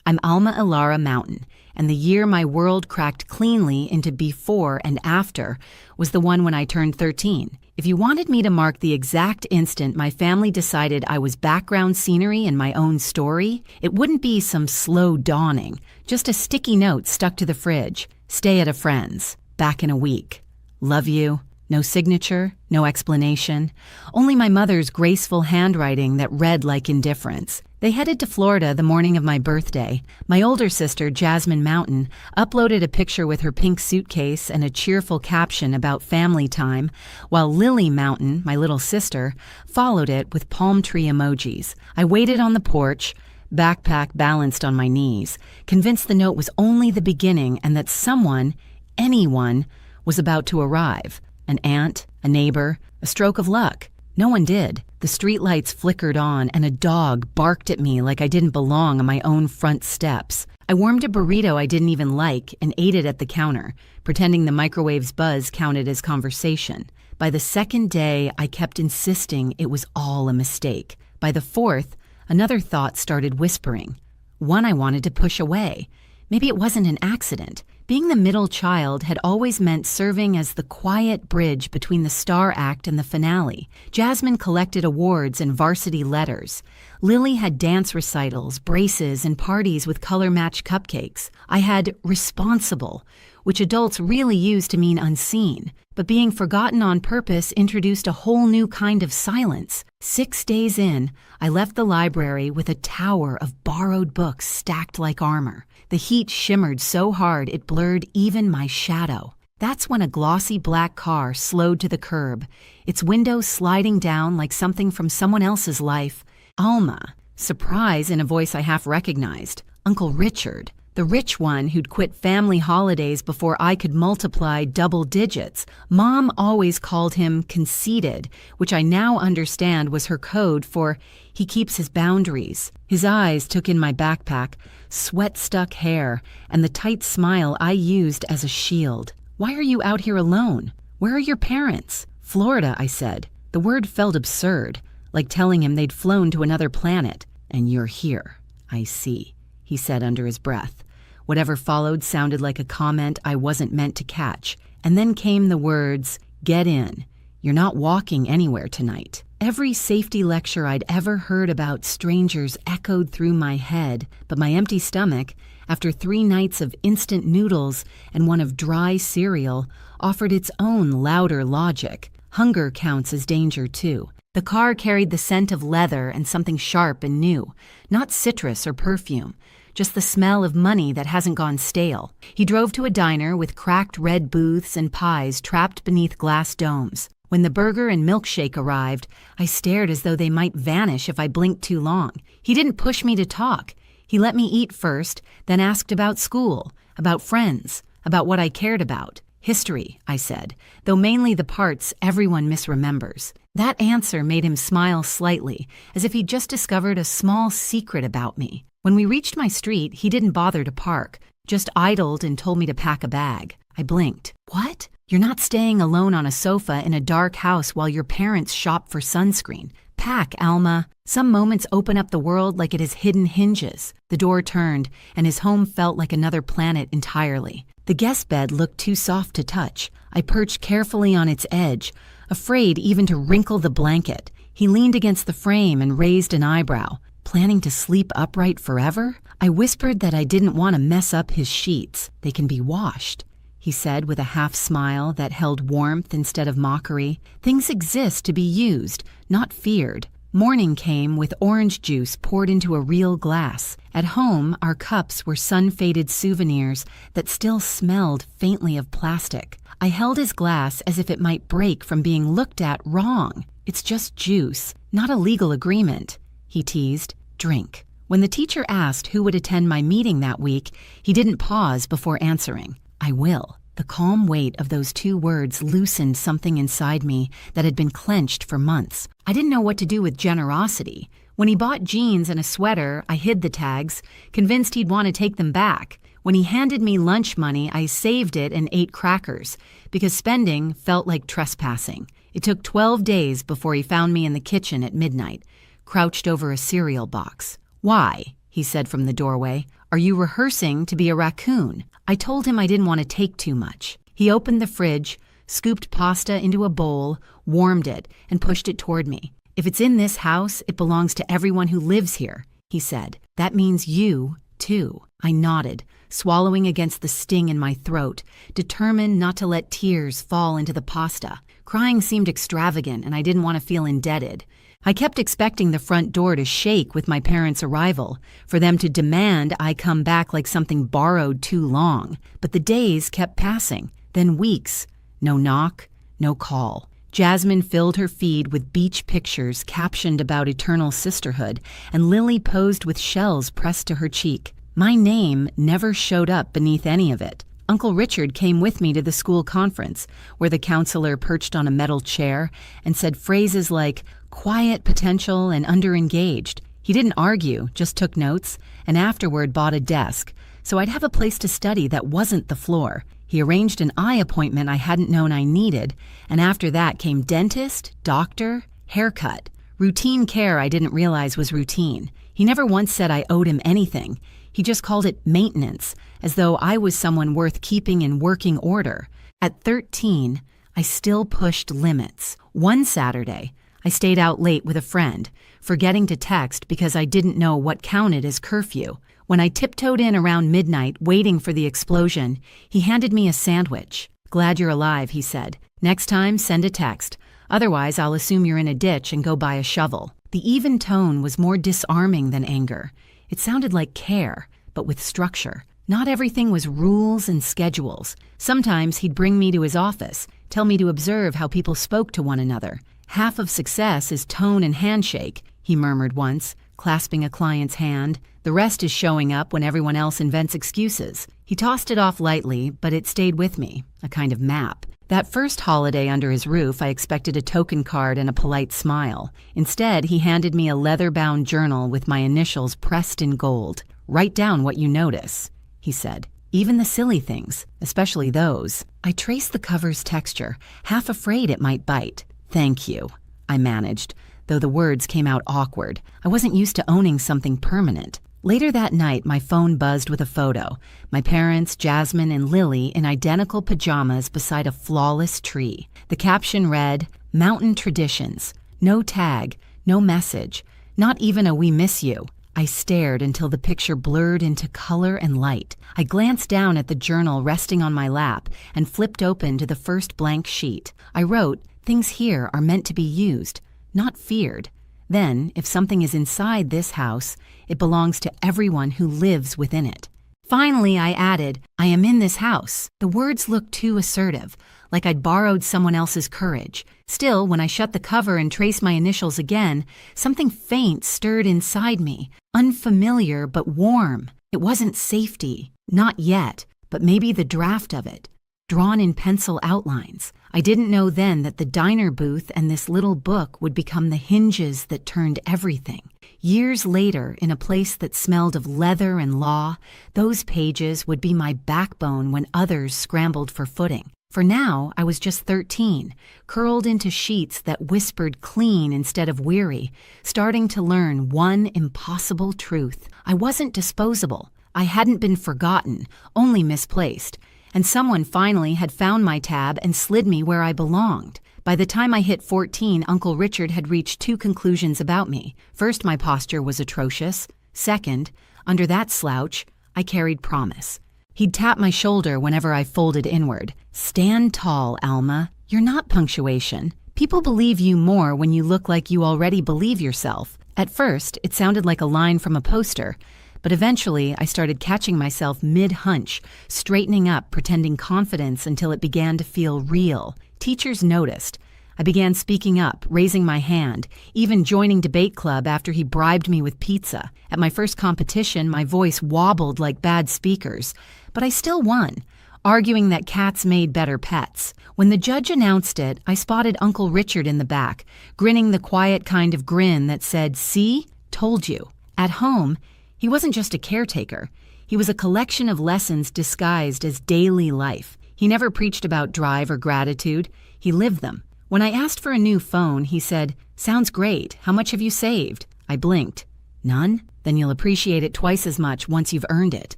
I'm Alma Ilara Mountain, and the year my world cracked cleanly into before and after was the one when I turned 13. If you wanted me to mark the exact instant my family decided I was background scenery in my own story, it wouldn't be some slow dawning, just a sticky note stuck to the fridge. Stay at a friend's. Back in a week. Love you. No signature, no explanation, only my mother's graceful handwriting that read like indifference. They headed to Florida the morning of my birthday. My older sister, Jasmine Mountain, uploaded a picture with her pink suitcase and a cheerful caption about family time, while Lily Mountain, my little sister, followed it with palm tree emojis. I waited on the porch, backpack balanced on my knees, convinced the note was only the beginning and that someone, anyone, was about to arrive. An aunt, a neighbor, a stroke of luck. No one did. The streetlights flickered on and a dog barked at me like I didn't belong on my own front steps. I warmed a burrito I didn't even like and ate it at the counter, pretending the microwave's buzz counted as conversation. By the second day, I kept insisting it was all a mistake. By the fourth, another thought started whispering. One I wanted to push away. Maybe it wasn't an accident. Being the middle child had always meant serving as the quiet bridge between the star act and the finale. Jasmine collected awards and varsity letters. Lily had dance recitals, braces, and parties with color-matched cupcakes. I had responsible, which adults really use to mean unseen. But being forgotten on purpose introduced a whole new kind of silence. 6 days in, I left the library with a tower of borrowed books stacked like armor. The heat shimmered so hard it blurred even my shadow. That's when a glossy black car slowed to the curb, its window sliding down like something from someone else's life. Alma. Surprise in a voice I half recognized. Uncle Richard. The rich one who'd quit family holidays before I could multiply double digits. Mom always called him conceited, which I now understand was her code for he keeps his boundaries. His eyes took in my backpack, sweat-stuck hair, and the tight smile I used as a shield. Why are you out here alone? Where are your parents? Florida, I said. The word felt absurd, like telling him they'd flown to another planet. And you're here. I see, he said under his breath. Whatever followed sounded like a comment I wasn't meant to catch. And then came the words, "Get in. You're not walking anywhere tonight." Every safety lecture I'd ever heard about strangers echoed through my head, but my empty stomach, after 3 nights of instant noodles and one of dry cereal, offered its own louder logic. Hunger counts as danger, too. The car carried the scent of leather and something sharp and new, not citrus or perfume, just the smell of money that hasn't gone stale. He drove to a diner with cracked red booths and pies trapped beneath glass domes. When the burger and milkshake arrived, I stared as though they might vanish if I blinked too long. He didn't push me to talk. He let me eat first, then asked about school, about friends, about what I cared about. History, I said, though mainly the parts everyone misremembers. That answer made him smile slightly, as if he'd just discovered a small secret about me. When we reached my street, he didn't bother to park, just idled and told me to pack a bag. I blinked. What? You're not staying alone on a sofa in a dark house while your parents shop for sunscreen. Pack, Alma. Some moments open up the world like it has hidden hinges. The door turned, and his home felt like another planet entirely. The guest bed looked too soft to touch. I perched carefully on its edge, afraid even to wrinkle the blanket. He leaned against the frame and raised an eyebrow. Planning to sleep upright forever? I whispered that I didn't want to mess up his sheets. They can be washed, he said with a half smile that held warmth instead of mockery. Things exist to be used, not feared. Morning came with orange juice poured into a real glass. At home, our cups were sun-faded souvenirs that still smelled faintly of plastic. I held his glass as if it might break from being looked at wrong. It's just juice, not a legal agreement, he teased. Drink. When the teacher asked who would attend my meeting that week, he didn't pause before answering. I will. The calm weight of those 2 words loosened something inside me that had been clenched for months. I didn't know what to do with generosity. When he bought jeans and a sweater, I hid the tags, convinced he'd want to take them back. When he handed me lunch money, I saved it and ate crackers, because spending felt like trespassing. It took 12 days before he found me in the kitchen at midnight, crouched over a cereal box. "Why?" he said from the doorway. "Are you rehearsing to be a raccoon?" I told him I didn't want to take too much. He opened the fridge, scooped pasta into a bowl, warmed it, and pushed it toward me. "If it's in this house, it belongs to everyone who lives here," he said. "That means you, too." I nodded, swallowing against the sting in my throat, determined not to let tears fall into the pasta. Crying seemed extravagant, and I didn't want to feel indebted. I kept expecting the front door to shake with my parents' arrival, for them to demand I come back like something borrowed too long. But the days kept passing, then weeks. No knock, no call. Jasmine filled her feed with beach pictures captioned about eternal sisterhood, and Lily posed with shells pressed to her cheek. My name never showed up beneath any of it. Uncle Richard came with me to the school conference, where the counselor perched on a metal chair and said phrases like quiet potential and underengaged. He didn't argue, just took notes, and afterward bought a desk, so I'd have a place to study that wasn't the floor. He arranged an eye appointment I hadn't known I needed, and after that came dentist, doctor, haircut. Routine care I didn't realize was routine. He never once said I owed him anything. He just called it maintenance, as though I was someone worth keeping in working order. At 13, I still pushed limits. One Saturday, I stayed out late with a friend, forgetting to text because I didn't know what counted as curfew. When I tiptoed in around midnight, waiting for the explosion, he handed me a sandwich. "Glad you're alive," he said. "Next time, send a text. Otherwise, I'll assume you're in a ditch and go buy a shovel." The even tone was more disarming than anger. It sounded like care, but with structure. Not everything was rules and schedules. Sometimes he'd bring me to his office, tell me to observe how people spoke to one another. "Half of success is tone and handshake," he murmured once, clasping a client's hand. "The rest is showing up when everyone else invents excuses." He tossed it off lightly, but it stayed with me, a kind of map. That first holiday under his roof, I expected a token card and a polite smile. Instead, he handed me a leather-bound journal with my initials pressed in gold. "Write down what you notice," he said. "Even the silly things, especially those." I traced the cover's texture, half afraid it might bite. "Thank you," I managed, though the words came out awkward. I wasn't used to owning something permanent. Later that night, my phone buzzed with a photo. My parents, Jasmine and Lily, in identical pajamas beside a flawless tree. The caption read, "Mountain Traditions." No tag, no message, not even a "we miss you." I stared until the picture blurred into color and light. I glanced down at the journal resting on my lap and flipped open to the first blank sheet. I wrote, "Things here are meant to be used, not feared. Then, if something is inside this house, it belongs to everyone who lives within it." Finally, I added, "I am in this house." The words looked too assertive, like I'd borrowed someone else's courage. Still, when I shut the cover and traced my initials again, something faint stirred inside me, unfamiliar but warm. It wasn't safety, not yet, but maybe the draft of it, drawn in pencil outlines. I didn't know then that the diner booth and this little book would become the hinges that turned everything. Years later, in a place that smelled of leather and law, those pages would be my backbone when others scrambled for footing. For now, I was just 13, curled into sheets that whispered clean instead of weary, starting to learn one impossible truth. I wasn't disposable. I hadn't been forgotten, only misplaced. And someone finally had found my tab and slid me where I belonged. By the time I hit 14, Uncle Richard had reached two conclusions about me. First, my posture was atrocious. Second, under that slouch, I carried promise. He'd tap my shoulder whenever I folded inward. "Stand tall, Alma. You're not punctuation. People believe you more when you look like you already believe yourself." At first, it sounded like a line from a poster, but eventually I started catching myself mid-hunch, straightening up, pretending confidence until it began to feel real. Teachers noticed. I began speaking up, raising my hand, even joining debate club after he bribed me with pizza. At my first competition, my voice wobbled like bad speakers, but I still won, arguing that cats made better pets. When the judge announced it, I spotted Uncle Richard in the back, grinning the quiet kind of grin that said, "See? Told you." At home, he wasn't just a caretaker. He was a collection of lessons disguised as daily life. He never preached about drive or gratitude. He lived them. When I asked for a new phone, he said, "Sounds great. How much have you saved?" I blinked. "None?" Then you'll appreciate it twice as much once you've earned it.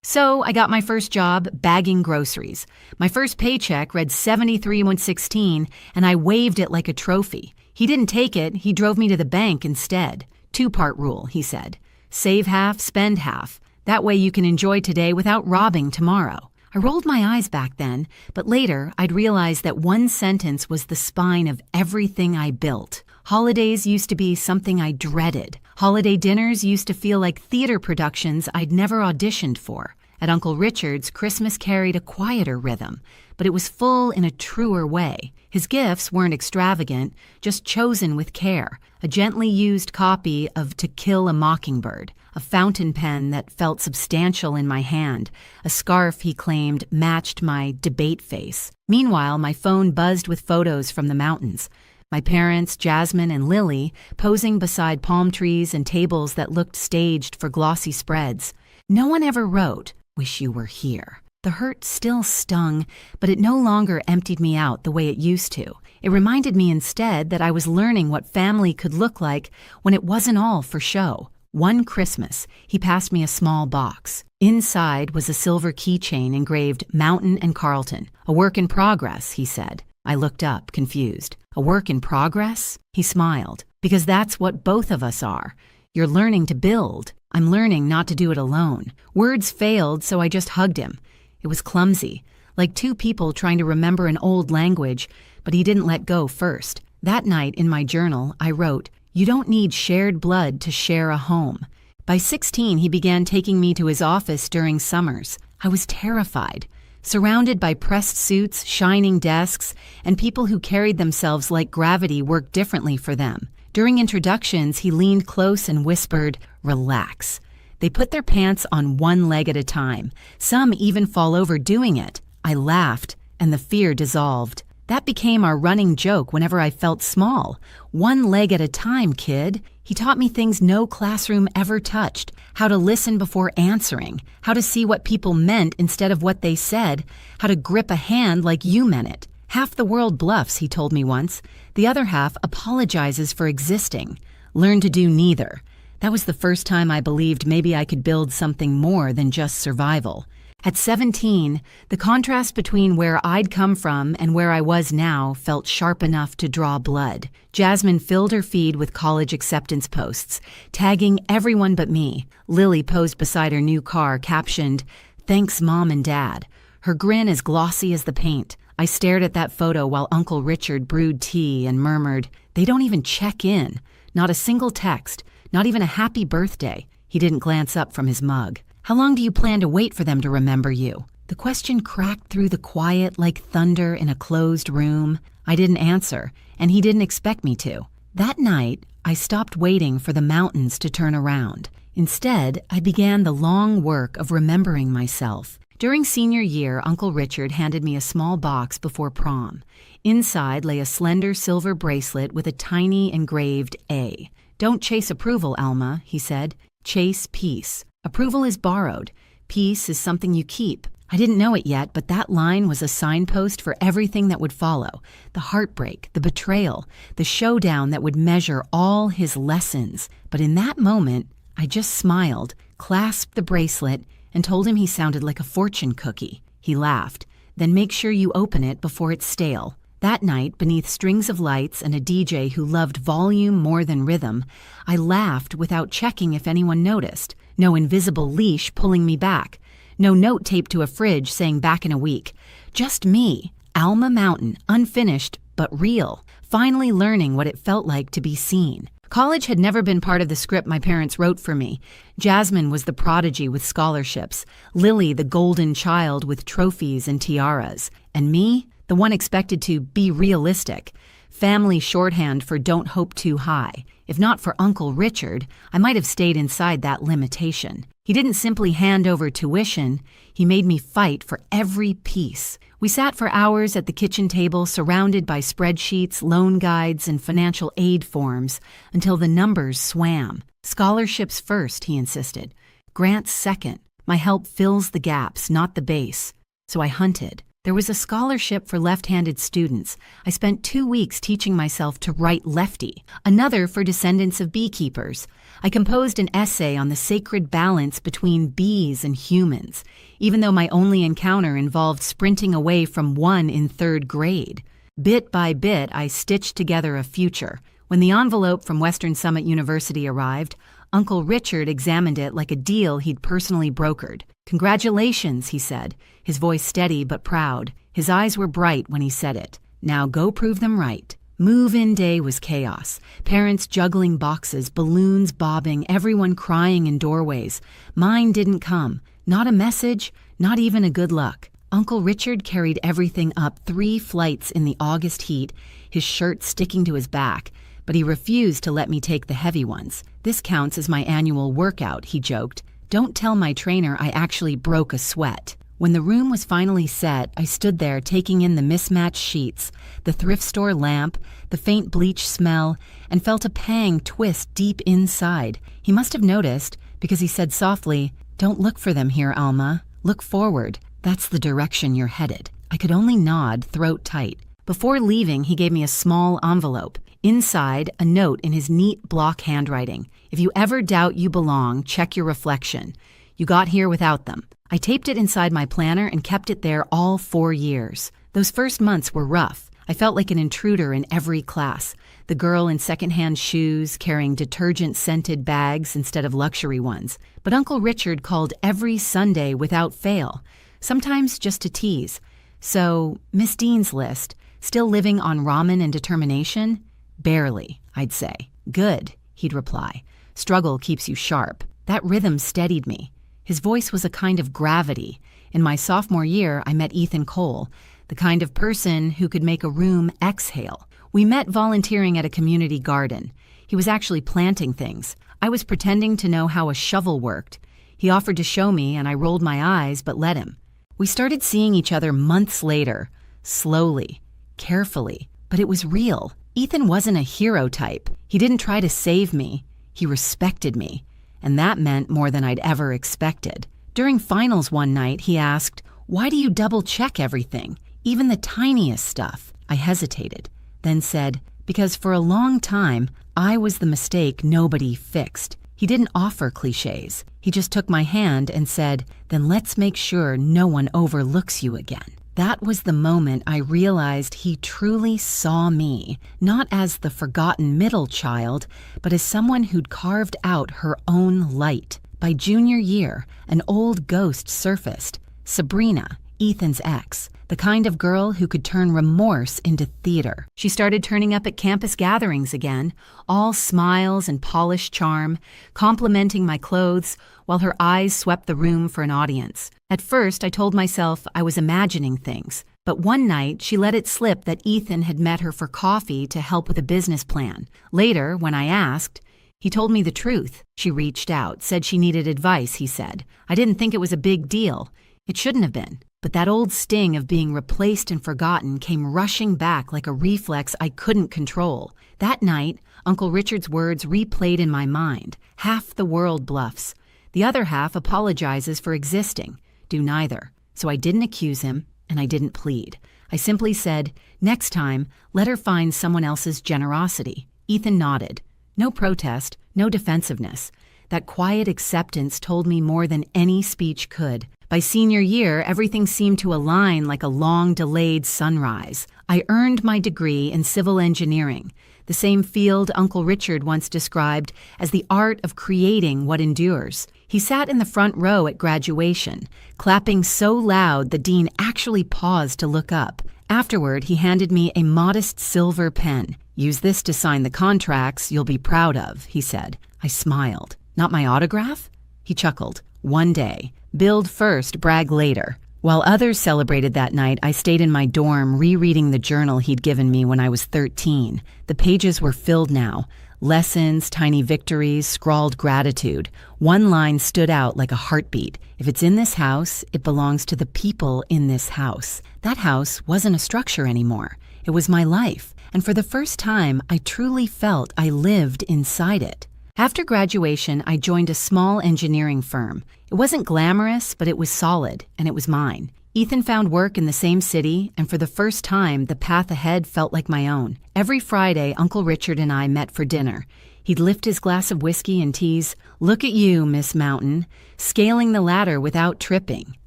So I got my first job bagging groceries. My first paycheck read 73,116, and I waved it like a trophy. He didn't take it, he drove me to the bank instead. 2-part rule, he said. Save half, spend half. That way you can enjoy today without robbing tomorrow. I rolled my eyes back then, but later I'd realized that one sentence was the spine of everything I built. Holidays used to be something I dreaded. Holiday dinners used to feel like theater productions I'd never auditioned for. At Uncle Richard's, Christmas carried a quieter rhythm, but it was full in a truer way. His gifts weren't extravagant, just chosen with care. A gently used copy of To Kill a Mockingbird, a fountain pen that felt substantial in my hand, a scarf he claimed matched my debate face. Meanwhile, my phone buzzed with photos from the mountains. My parents, Jasmine and Lily, posing beside palm trees and tables that looked staged for glossy spreads. No one ever wrote, "Wish you were here." The hurt still stung, but it no longer emptied me out the way it used to. It reminded me instead that I was learning what family could look like when it wasn't all for show. One Christmas, he passed me a small box. Inside was a silver keychain engraved Mountain and Carlton. "A work in progress," he said. I looked up, confused. "A work in progress?" He smiled. "Because that's what both of us are. You're learning to build. I'm learning not to do it alone." Words failed, so I just hugged him. It was clumsy, like two people trying to remember an old language, but he didn't let go first. That night in my journal, I wrote, "You don't need shared blood to share a home." By 16, he began taking me to his office during summers. I was terrified. Surrounded by pressed suits, shining desks, and people who carried themselves like gravity worked differently for them. During introductions, he leaned close and whispered, "Relax." They put their pants on one leg at a time. Some even fall over doing it. I laughed, and the fear dissolved. That became our running joke whenever I felt small. "One leg at a time, kid." He taught me things no classroom ever touched. How to listen before answering. How to see what people meant instead of what they said. How to grip a hand like you meant it. Half the world bluffs, he told me once. The other half apologizes for existing. Learn to do neither. That was the first time I believed maybe I could build something more than just survival. At 17, the contrast between where I'd come from and where I was now felt sharp enough to draw blood. Jasmine filled her feed with college acceptance posts, tagging everyone but me. Lily posed beside her new car, captioned, "Thanks, Mom and Dad." Her grin as glossy as the paint. I stared at that photo while Uncle Richard brewed tea and murmured, "They don't even check in. Not a single text. Not even a happy birthday." He didn't glance up from his mug. "How long do you plan to wait for them to remember you?" The question cracked through the quiet like thunder in a closed room. I didn't answer, and he didn't expect me to. That night, I stopped waiting for the mountains to turn around. Instead, I began the long work of remembering myself. During senior year, Uncle Richard handed me a small box before prom. Inside lay a slender silver bracelet with a tiny engraved A. "Don't chase approval, Alma," he said. "Chase peace. Approval is borrowed. Peace is something you keep." I didn't know it yet, but that line was a signpost for everything that would follow. The heartbreak, the betrayal, the showdown that would measure all his lessons. But in that moment, I just smiled, clasped the bracelet, and told him he sounded like a fortune cookie. He laughed. "Then make sure you open it before it's stale." That night, beneath strings of lights and a DJ who loved volume more than rhythm, I laughed without checking if anyone noticed. No invisible leash pulling me back. No note taped to a fridge saying back in a week. Just me, Alma Mountain, unfinished but real, finally learning what it felt like to be seen. College had never been part of the script my parents wrote for me. Jasmine was the prodigy with scholarships, Lily the golden child with trophies and tiaras, and me, the one expected to be realistic. Family shorthand for don't hope too high. If not for Uncle Richard, I might have stayed inside that limitation. He didn't simply hand over tuition, he made me fight for every piece. We sat for hours at the kitchen table surrounded by spreadsheets, loan guides, and financial aid forms until the numbers swam. "Scholarships first," he insisted. "Grants second. My help fills the gaps, not the base." So I hunted. There was a scholarship for left-handed students. I spent 2 weeks teaching myself to write lefty. Another for descendants of beekeepers. I composed an essay on the sacred balance between bees and humans, even though my only encounter involved sprinting away from one in 3rd grade. Bit by bit, I stitched together a future. When the envelope from Western Summit University arrived, Uncle Richard examined it like a deal he'd personally brokered. "Congratulations," he said, his voice steady but proud. His eyes were bright when he said it. "Now go prove them right." Move-in day was chaos. Parents juggling boxes, balloons bobbing, everyone crying in doorways. Mine didn't come. Not a message, not even a good luck. Uncle Richard carried everything up 3 flights in the August heat, his shirt sticking to his back, but he refused to let me take the heavy ones. "This counts as my annual workout," he joked. "Don't tell my trainer I actually broke a sweat." When the room was finally set, I stood there taking in the mismatched sheets, the thrift store lamp, the faint bleach smell, and felt a pang twist deep inside. He must have noticed, because he said softly, "Don't look for them here, Alma. Look forward. That's the direction you're headed." I could only nod, throat tight. Before leaving, he gave me a small envelope. Inside, a note in his neat block handwriting. "If you ever doubt you belong, check your reflection. You got here without them." I taped it inside my planner and kept it there all 4 years. Those first months were rough. I felt like an intruder in every class. The girl in secondhand shoes, carrying detergent-scented bags instead of luxury ones. But Uncle Richard called every Sunday without fail, sometimes just to tease. "So, Miss Dean's list, still living on ramen and determination?" "Barely," I'd say. "Good," he'd reply. "Struggle keeps you sharp." That rhythm steadied me. His voice was a kind of gravity. In my sophomore year, I met Ethan Cole, the kind of person who could make a room exhale. We met volunteering at a community garden. He was actually planting things. I was pretending to know how a shovel worked. He offered to show me, and I rolled my eyes but let him. We started seeing each other months later, slowly, carefully, but it was real. Ethan wasn't a hero type. He didn't try to save me. He respected me. And that meant more than I'd ever expected. During finals one night, he asked, "Why do you double-check everything, even the tiniest stuff?" I hesitated, then said, "Because for a long time, I was the mistake nobody fixed." He didn't offer cliches. He just took my hand and said, "Then let's make sure no one overlooks you again." That was the moment I realized he truly saw me, not as the forgotten middle child, but as someone who'd carved out her own light. By junior year, an old ghost surfaced, Sabrina, Ethan's ex, the kind of girl who could turn remorse into theater. She started turning up at campus gatherings again, all smiles and polished charm, complimenting my clothes, while her eyes swept the room for an audience. At first, I told myself I was imagining things, but one night she let it slip that Ethan had met her for coffee to help with a business plan. Later, when I asked, he told me the truth. She reached out, said she needed advice, he said. I didn't think it was a big deal. It shouldn't have been. But that old sting of being replaced and forgotten came rushing back like a reflex I couldn't control. That night, Uncle Richard's words replayed in my mind. Half the world bluffs. The other half apologizes for existing. Do neither. So I didn't accuse him, and I didn't plead. I simply said, next time, let her find someone else's generosity. Ethan nodded. No protest, no defensiveness. That quiet acceptance told me more than any speech could. By senior year, everything seemed to align like a long-delayed sunrise. I earned my degree in civil engineering, the same field Uncle Richard once described as the art of creating what endures. He sat in the front row at graduation, clapping so loud the dean actually paused to look up. Afterward, he handed me a modest silver pen. Use this to sign the contracts you'll be proud of, he said. I smiled. Not my autograph? He chuckled. One day. Build first, brag later. While others celebrated that night, I stayed in my dorm rereading the journal he'd given me when I was 13. The pages were filled now. Lessons, tiny victories, scrawled gratitude. One line stood out like a heartbeat. If it's in this house, it belongs to the people in this house. That house wasn't a structure anymore. It was my life. And for the first time, I truly felt I lived inside it. After graduation, I joined a small engineering firm. It wasn't glamorous, but it was solid, and it was mine. Ethan found work in the same city, and for the first time, the path ahead felt like my own. Every Friday, Uncle Richard and I met for dinner. He'd lift his glass of whiskey and tease, "Look at you, Miss Mountain, scaling the ladder without tripping."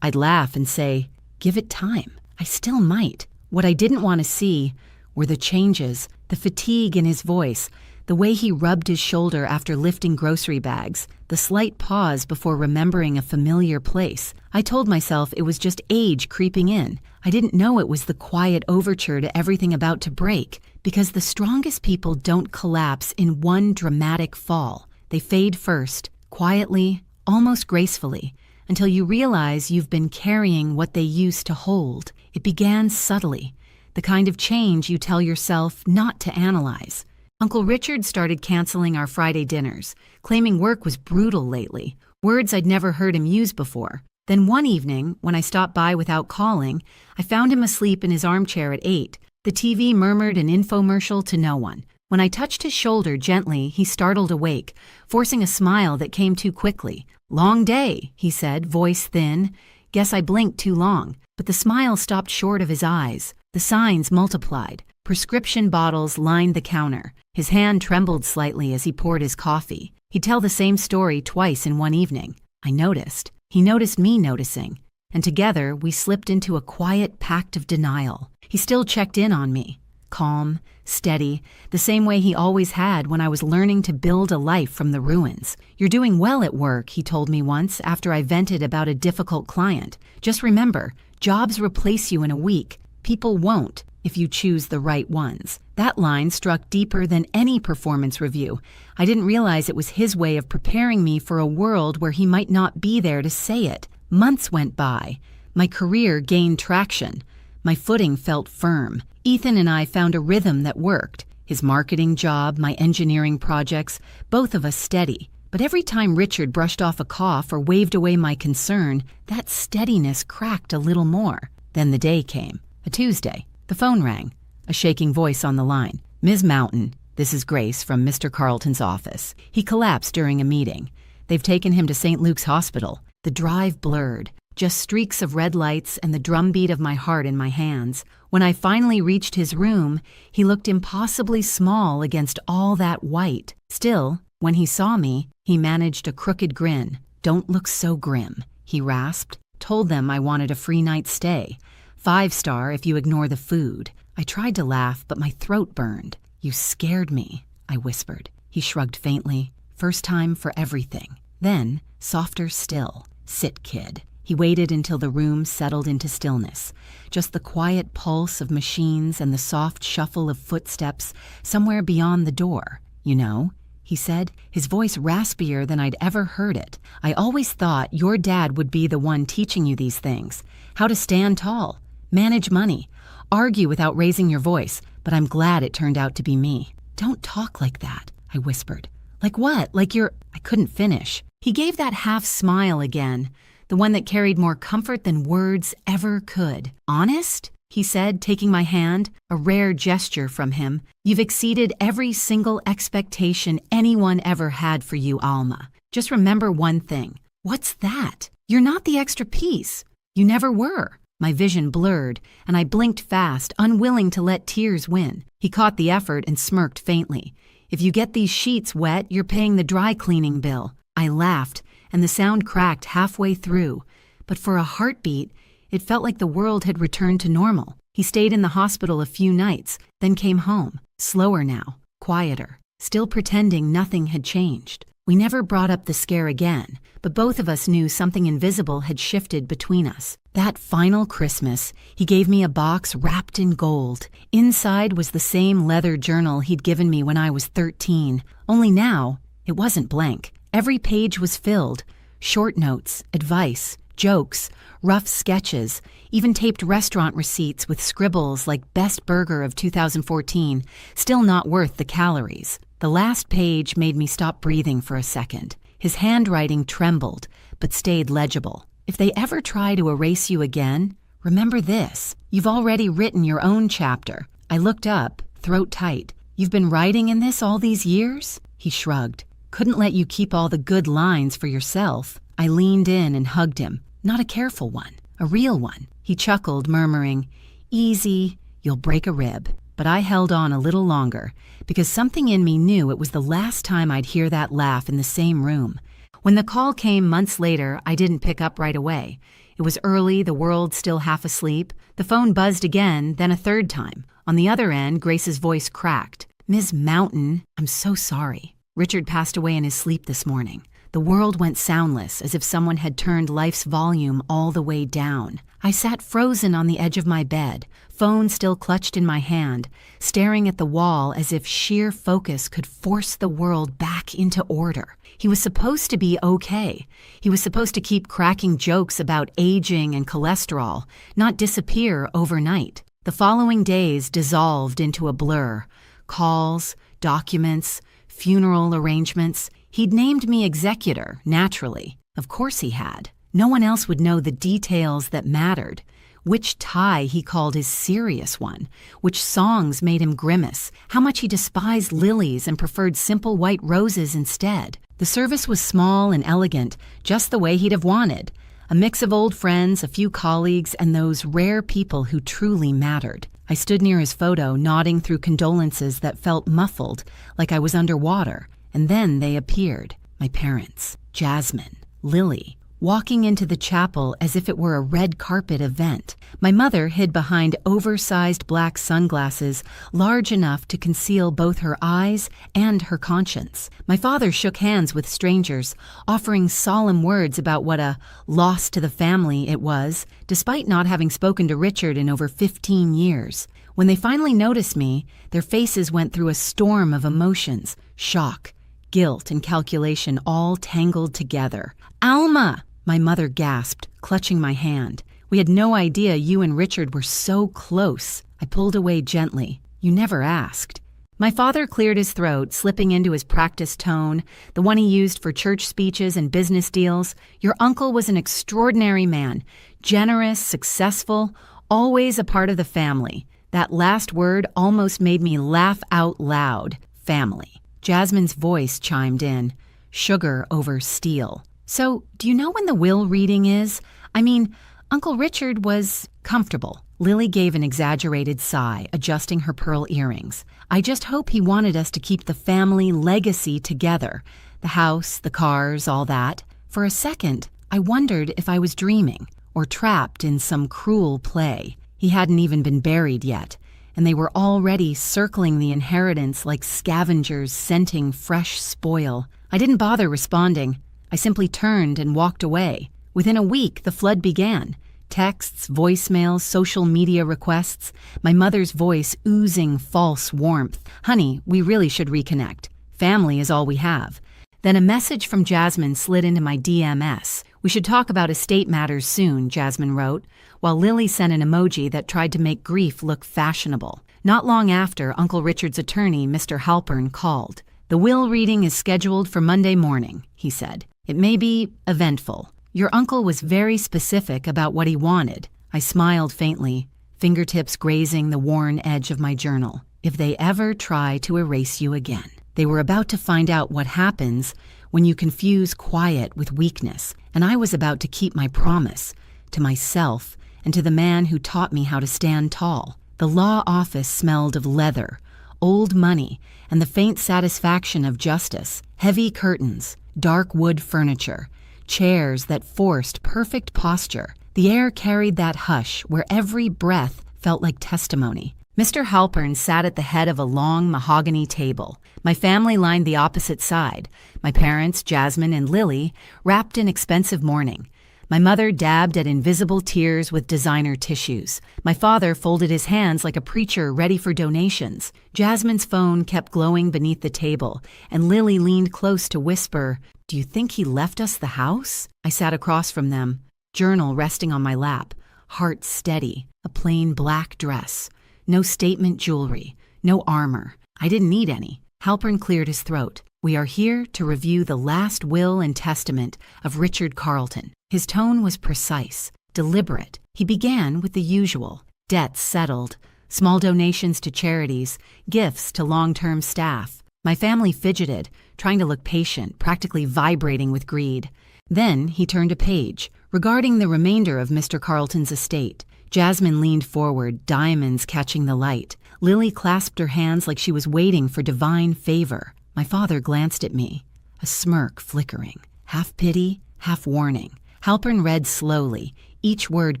I'd laugh and say, "Give it time. I still might." What I didn't want to see were the changes, the fatigue in his voice, the way he rubbed his shoulder after lifting grocery bags, the slight pause before remembering a familiar place. I told myself it was just age creeping in. I didn't know it was the quiet overture to everything about to break, because the strongest people don't collapse in one dramatic fall. They fade first, quietly, almost gracefully, until you realize you've been carrying what they used to hold. It began subtly, the kind of change you tell yourself not to analyze. Uncle Richard started canceling our Friday dinners, claiming work was brutal lately, words I'd never heard him use before. Then one evening, when I stopped by without calling, I found him asleep in his armchair at 8. The TV murmured an infomercial to no one. When I touched his shoulder gently, he startled awake, forcing a smile that came too quickly. "Long day," he said, voice thin. Guess I blinked too long, but the smile stopped short of his eyes. The signs multiplied. Prescription bottles lined the counter. His hand trembled slightly as he poured his coffee. He'd tell the same story twice in one evening. I noticed. He noticed me noticing. And together, we slipped into a quiet pact of denial. He still checked in on me. Calm, steady, the same way he always had when I was learning to build a life from the ruins. "You're doing well at work," he told me once after I vented about a difficult client. "Just remember, jobs replace you in a week. People won't if you choose the right ones." That line struck deeper than any performance review. I didn't realize it was his way of preparing me for a world where he might not be there to say it. Months went by. My career gained traction. My footing felt firm. Ethan and I found a rhythm that worked. His marketing job, my engineering projects, both of us steady. But every time Richard brushed off a cough or waved away my concern, that steadiness cracked a little more. Then the day came. A Tuesday. The phone rang. A shaking voice on the line. "Ms. Mountain, this is Grace from Mr. Carlton's office. He collapsed during a meeting. They've taken him to St. Luke's Hospital." The drive blurred, just streaks of red lights and the drumbeat of my heart in my hands. When I finally reached his room, he looked impossibly small against all that white. Still, when he saw me, he managed a crooked grin. "Don't look so grim," he rasped. "Told them I wanted a free night's stay. 5-star if you ignore the food." I tried to laugh, but my throat burned. "You scared me," I whispered. He shrugged faintly. "First time for everything." Then, softer still. "Sit, kid." He waited until the room settled into stillness. Just the quiet pulse of machines and the soft shuffle of footsteps somewhere beyond the door. "You know," he said, his voice raspier than I'd ever heard it, "I always thought your dad would be the one teaching you these things. How to stand tall, manage money, argue without raising your voice, but I'm glad it turned out to be me." "Don't talk like that," I whispered. "Like what? Like you're—" I couldn't finish. He gave that half smile again, the one that carried more comfort than words ever could. "Honest?" he said, taking my hand, a rare gesture from him. "You've exceeded every single expectation anyone ever had for you, Alma. Just remember one thing." "What's that?" "You're not the extra piece. You never were." My vision blurred, and I blinked fast, unwilling to let tears win. He caught the effort and smirked faintly. "If you get these sheets wet, you're paying the dry cleaning bill." I laughed, and the sound cracked halfway through. But for a heartbeat, it felt like the world had returned to normal. He stayed in the hospital a few nights, then came home, slower now, quieter, still pretending nothing had changed. We never brought up the scare again, but both of us knew something invisible had shifted between us. That final Christmas, he gave me a box wrapped in gold. Inside was the same leather journal he'd given me when I was 13. Only now, it wasn't blank. Every page was filled. Short notes, advice, jokes, rough sketches, even taped restaurant receipts with scribbles like "Best Burger of 2014, still not worth the calories." The last page made me stop breathing for a second. His handwriting trembled, but stayed legible. "If they ever try to erase you again, remember this. You've already written your own chapter." I looked up, throat tight. "You've been writing in this all these years?" He shrugged. "Couldn't let you keep all the good lines for yourself." I leaned in and hugged him. "Not a careful one. A real one. He chuckled, murmuring, "Easy, you'll break a rib." But I held on a little longer, because something in me knew it was the last time I'd hear that laugh in the same room. When the call came months later, I didn't pick up right away. It was early, the world still half asleep. The phone buzzed again, then a third time. On the other end, Grace's voice cracked. "Ms. Mountain, I'm so sorry. Richard passed away in his sleep this morning." The world went soundless, as if someone had turned life's volume all the way down. I sat frozen on the edge of my bed, phone still clutched in my hand, staring at the wall as if sheer focus could force the world back into order. He was supposed to be okay. He was supposed to keep cracking jokes about aging and cholesterol, not disappear overnight. The following days dissolved into a blur. Calls, documents, funeral arrangements. He'd named me executor, naturally. Of course he had. No one else would know the details that mattered. Which tie he called his serious one, which songs made him grimace, how much he despised lilies and preferred simple white roses instead. The service was small and elegant, just the way he'd have wanted. A mix of old friends, a few colleagues, and those rare people who truly mattered. I stood near his photo, nodding through condolences that felt muffled, like I was underwater. And then they appeared, my parents, Jasmine, Lily, walking into the chapel as if it were a red carpet event. My mother hid behind oversized black sunglasses, large enough to conceal both her eyes and her conscience. My father shook hands with strangers, offering solemn words about what a loss to the family it was, despite not having spoken to Richard in over 15 years. When they finally noticed me, their faces went through a storm of emotions, shock, guilt, and calculation all tangled together. "Alma!" my mother gasped, clutching my hand. "We had no idea you and Richard were so close." I pulled away gently. "You never asked." My father cleared his throat, slipping into his practiced tone, the one he used for church speeches and business deals. "Your uncle was an extraordinary man, generous, successful, always a part of the family." That last word almost made me laugh out loud. Family. Jasmine's voice chimed in. Sugar over steel. "So, do you know when the will reading is? I mean, Uncle Richard was comfortable." Lily gave an exaggerated sigh, adjusting her pearl earrings. "I just hope he wanted us to keep the family legacy together. The house, the cars, all that. For a second, I wondered if I was dreaming or trapped in some cruel play. He hadn't even been buried yet, and they were already circling the inheritance like scavengers scenting fresh spoil. I didn't bother responding. I simply turned and walked away. Within a week, the flood began. Texts, voicemails, social media requests, my mother's voice oozing false warmth. "Honey, we really should reconnect. Family is all we have." Then a message from Jasmine slid into my DMS. "We should talk about estate matters soon," Jasmine wrote, while Lily sent an emoji that tried to make grief look fashionable. Not long after, Uncle Richard's attorney, Mr. Halpern, called. "The will reading is scheduled for Monday morning," he said. "It may be eventful. Your uncle was very specific about what he wanted." I smiled faintly, fingertips grazing the worn edge of my journal. "If they ever try to erase you again." They were about to find out what happens when you confuse quiet with weakness, and I was about to keep my promise to myself and to the man who taught me how to stand tall. The law office smelled of leather, old money, and the faint satisfaction of justice. Heavy curtains, dark wood furniture, chairs that forced perfect posture. The air carried that hush where every breath felt like testimony. Mr. Halpern sat at the head of a long mahogany table. My family lined the opposite side. My parents, Jasmine and Lily, wrapped in expensive mourning. My mother dabbed at invisible tears with designer tissues. My father folded his hands like a preacher ready for donations. Jasmine's phone kept glowing beneath the table, and Lily leaned close to whisper, "Do you think he left us the house?" I sat across from them, journal resting on my lap, heart steady, a plain black dress. No statement jewelry, no armor. I didn't need any. Halpern cleared his throat. "We are here to review the last will and testament of Richard Carleton." His tone was precise, deliberate. He began with the usual. Debts settled, small donations to charities, gifts to long-term staff. My family fidgeted, trying to look patient, practically vibrating with greed. Then he turned a page, Regarding the remainder of Mr. Carlton's estate, Jasmine leaned forward, diamonds catching the light. Lily clasped her hands like she was waiting for divine favor. My father glanced at me, a smirk flickering, half pity, half warning. Halpern read slowly, each word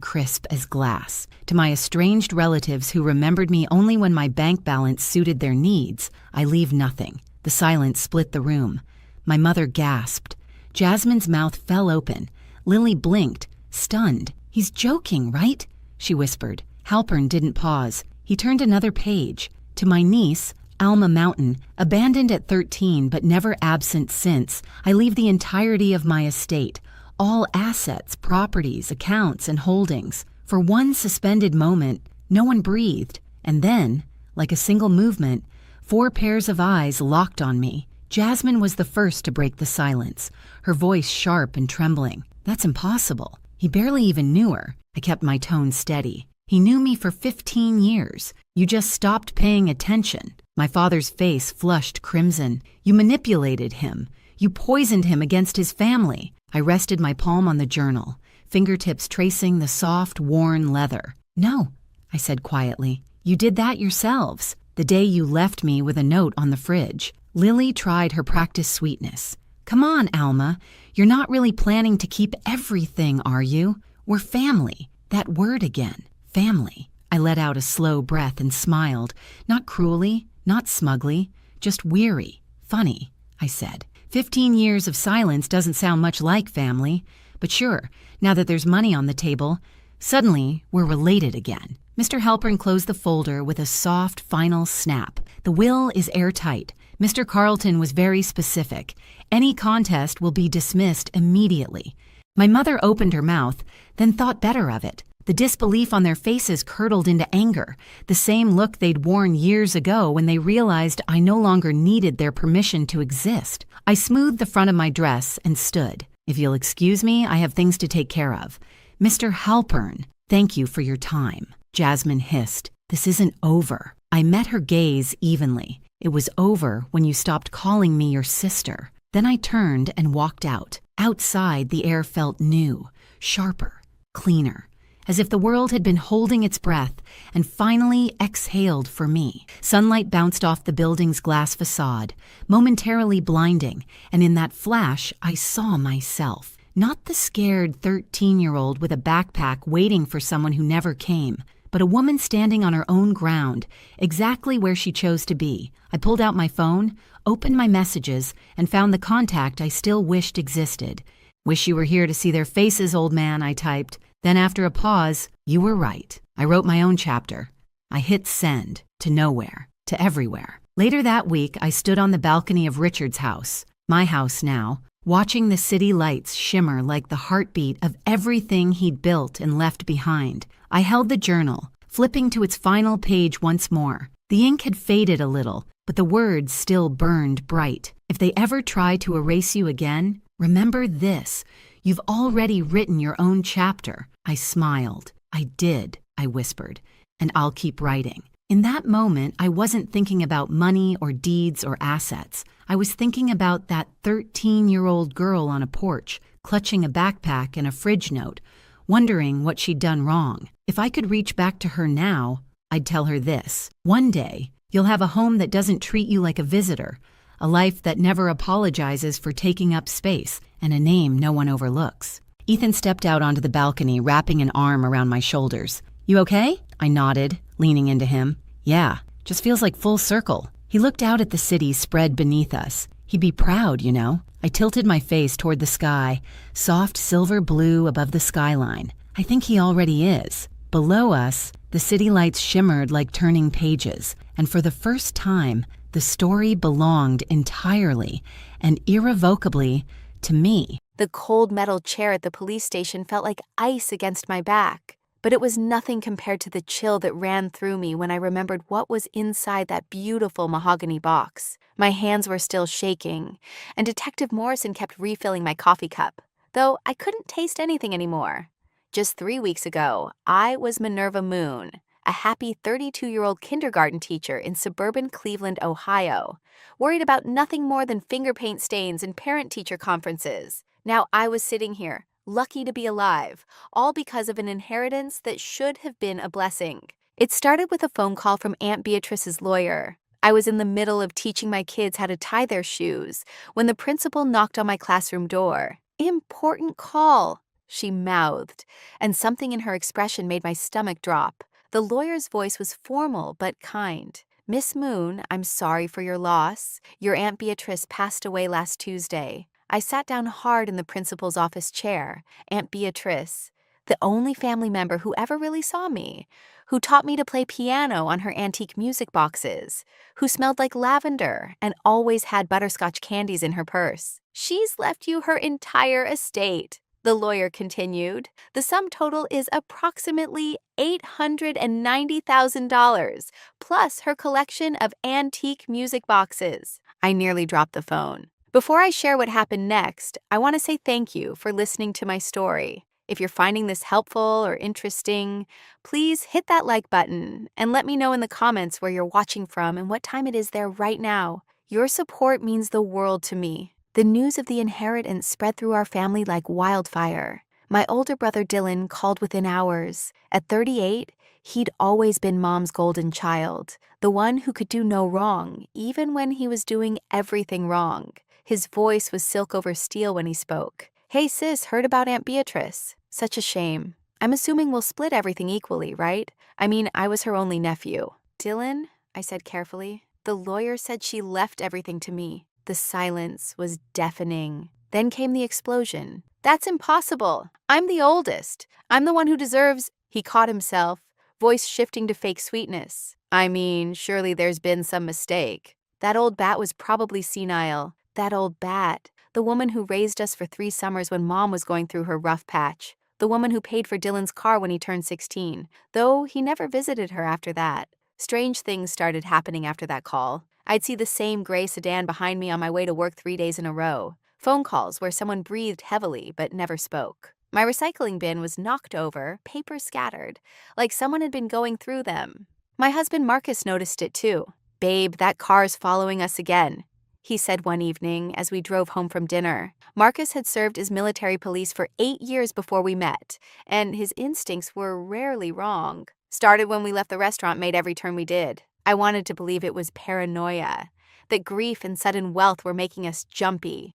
crisp as glass. To my estranged relatives who remembered me only when my bank balance suited their needs, I leave nothing. The silence split the room. My mother gasped. Jasmine's mouth fell open. Lily blinked, stunned. "He's joking, right?" she whispered. Halpern didn't pause. He turned another page. To my niece, Alma Mountain, abandoned at 13 but never absent since, I leave the entirety of my estate, all assets, properties, accounts, and holdings. For one suspended moment, no one breathed, and then, like a single movement, 4 pairs of eyes locked on me. Jasmine was the first to break the silence, her voice sharp and trembling. "That's impossible. He barely even knew her." I kept my tone steady. "He knew me for 15 years. You just stopped paying attention." My father's face flushed crimson. "You manipulated him. You poisoned him against his family." I rested my palm on the journal, fingertips tracing the soft, worn leather. "No," I said quietly. "You did that yourselves, the day you left me with a note on the fridge." Lily tried her practiced sweetness. "Come on, Alma. You're not really planning to keep everything, are you? We're family." That word again. Family. I let out a slow breath and smiled, not cruelly, not smugly, just weary. "Funny," I said. 15 years of silence doesn't sound much like family, but sure, now that there's money on the table, suddenly we're related again. Mr. Halpern closed the folder with a soft, final snap. "The will is airtight. Mr. Carlton was very specific. Any contest will be dismissed immediately." My mother opened her mouth, then thought better of it. The disbelief on their faces curdled into anger, the same look they'd worn years ago when they realized I no longer needed their permission to exist. I smoothed the front of my dress and stood. "If you'll excuse me, I have things to take care of." "Mr. Halpern, thank you for your time," Jasmine hissed. "This isn't over." I met her gaze evenly. "It was over when you stopped calling me your sister." Then I turned and walked out. Outside, the air felt new, sharper, cleaner, as if the world had been holding its breath and finally exhaled for me. Sunlight bounced off the building's glass facade, momentarily blinding, and in that flash, I saw myself. Not the scared 13-year-old with a backpack waiting for someone who never came, but a woman standing on her own ground, exactly where she chose to be. I pulled out my phone, opened my messages, and found the contact I still wished existed. "Wish you were here to see their faces, old man," I typed. Then after a pause, "You were right." I wrote my own chapter. I hit send, to nowhere, to everywhere. Later that week, I stood on the balcony of Richard's house, my house now, watching the city lights shimmer like the heartbeat of everything he'd built and left behind. I held the journal, flipping to its final page once more. The ink had faded a little, but the words still burned bright. "If they ever try to erase you again, remember this. You've already written your own chapter." I smiled. "I did," I whispered, "and I'll keep writing." In that moment, I wasn't thinking about money or deeds or assets. I was thinking about that 13-year-old girl on a porch, clutching a backpack and a fridge note, wondering what she'd done wrong. If I could reach back to her now, I'd tell her this: "One day, you'll have a home that doesn't treat you like a visitor, a life that never apologizes for taking up space, and a name no one overlooks." Ethan stepped out onto the balcony, wrapping an arm around my shoulders. "You okay?" I nodded, leaning into him. "Yeah, just feels like full circle." He looked out at the city spread beneath us. He'd be proud, you know. I tilted my face toward the sky, soft silver blue above the skyline. I think he already is. Below us, the city lights shimmered like turning pages, and for the first time, the story belonged entirely and irrevocably to me. The cold metal chair at the police station felt like ice against my back, but it was nothing compared to the chill that ran through me when I remembered what was inside that beautiful mahogany box. My hands were still shaking, and Detective Morrison kept refilling my coffee cup, though I couldn't taste anything anymore. Just 3 weeks ago, I was Minerva Moon, a happy 32-year-old kindergarten teacher in suburban Cleveland, Ohio, worried about nothing more than finger paint stains and parent-teacher conferences. Now I was sitting here, lucky to be alive, all because of an inheritance that should have been a blessing. It started with a phone call from Aunt Beatrice's lawyer. I was in the middle of teaching my kids how to tie their shoes when the principal knocked on my classroom door. "Important call," she mouthed, and something in her expression made my stomach drop. The lawyer's voice was formal but kind. "Miss Moon, I'm sorry for your loss. Your Aunt Beatrice passed away last Tuesday." I sat down hard in the principal's office chair. Aunt Beatrice, the only family member who ever really saw me, who taught me to play piano on her antique music boxes, who smelled like lavender and always had butterscotch candies in her purse. "She's left you her entire estate," the lawyer continued. "The sum total is approximately $890,000, plus her collection of antique music boxes." I nearly dropped the phone. Before I share what happened next, I want to say thank you for listening to my story. If you're finding this helpful or interesting, please hit that like button and let me know in the comments where you're watching from and what time it is there right now. Your support means the world to me. The news of the inheritance spread through our family like wildfire. My older brother Dylan called within hours. At 38, he'd always been Mom's golden child, the one who could do no wrong, even when he was doing everything wrong. His voice was silk over steel when he spoke. "Hey sis, heard about Aunt Beatrice? Such a shame. I'm assuming we'll split everything equally, right? I mean, I was her only nephew." "Dylan," I said carefully, "the lawyer said she left everything to me." The silence was deafening. Then came the explosion. "That's impossible. I'm the oldest. I'm the one who deserves—" He caught himself, voice shifting to fake sweetness. "I mean, surely there's been some mistake. That old bat was probably senile. That old bat. The woman who raised us for 3 summers when Mom was going through her rough patch. The woman who paid for Dylan's car when he turned 16, though he never visited her after that." Strange things started happening after that call. I'd see the same gray sedan behind me on my way to work 3 days in a row. Phone calls where someone breathed heavily but never spoke. My recycling bin was knocked over, papers scattered, like someone had been going through them. My husband Marcus noticed it too. "Babe, that car's following us again," he said one evening as we drove home from dinner. Marcus had served as military police for 8 years before we met, and his instincts were rarely wrong. Started when we left the restaurant, made every turn we did. I wanted to believe it was paranoia, that grief and sudden wealth were making us jumpy.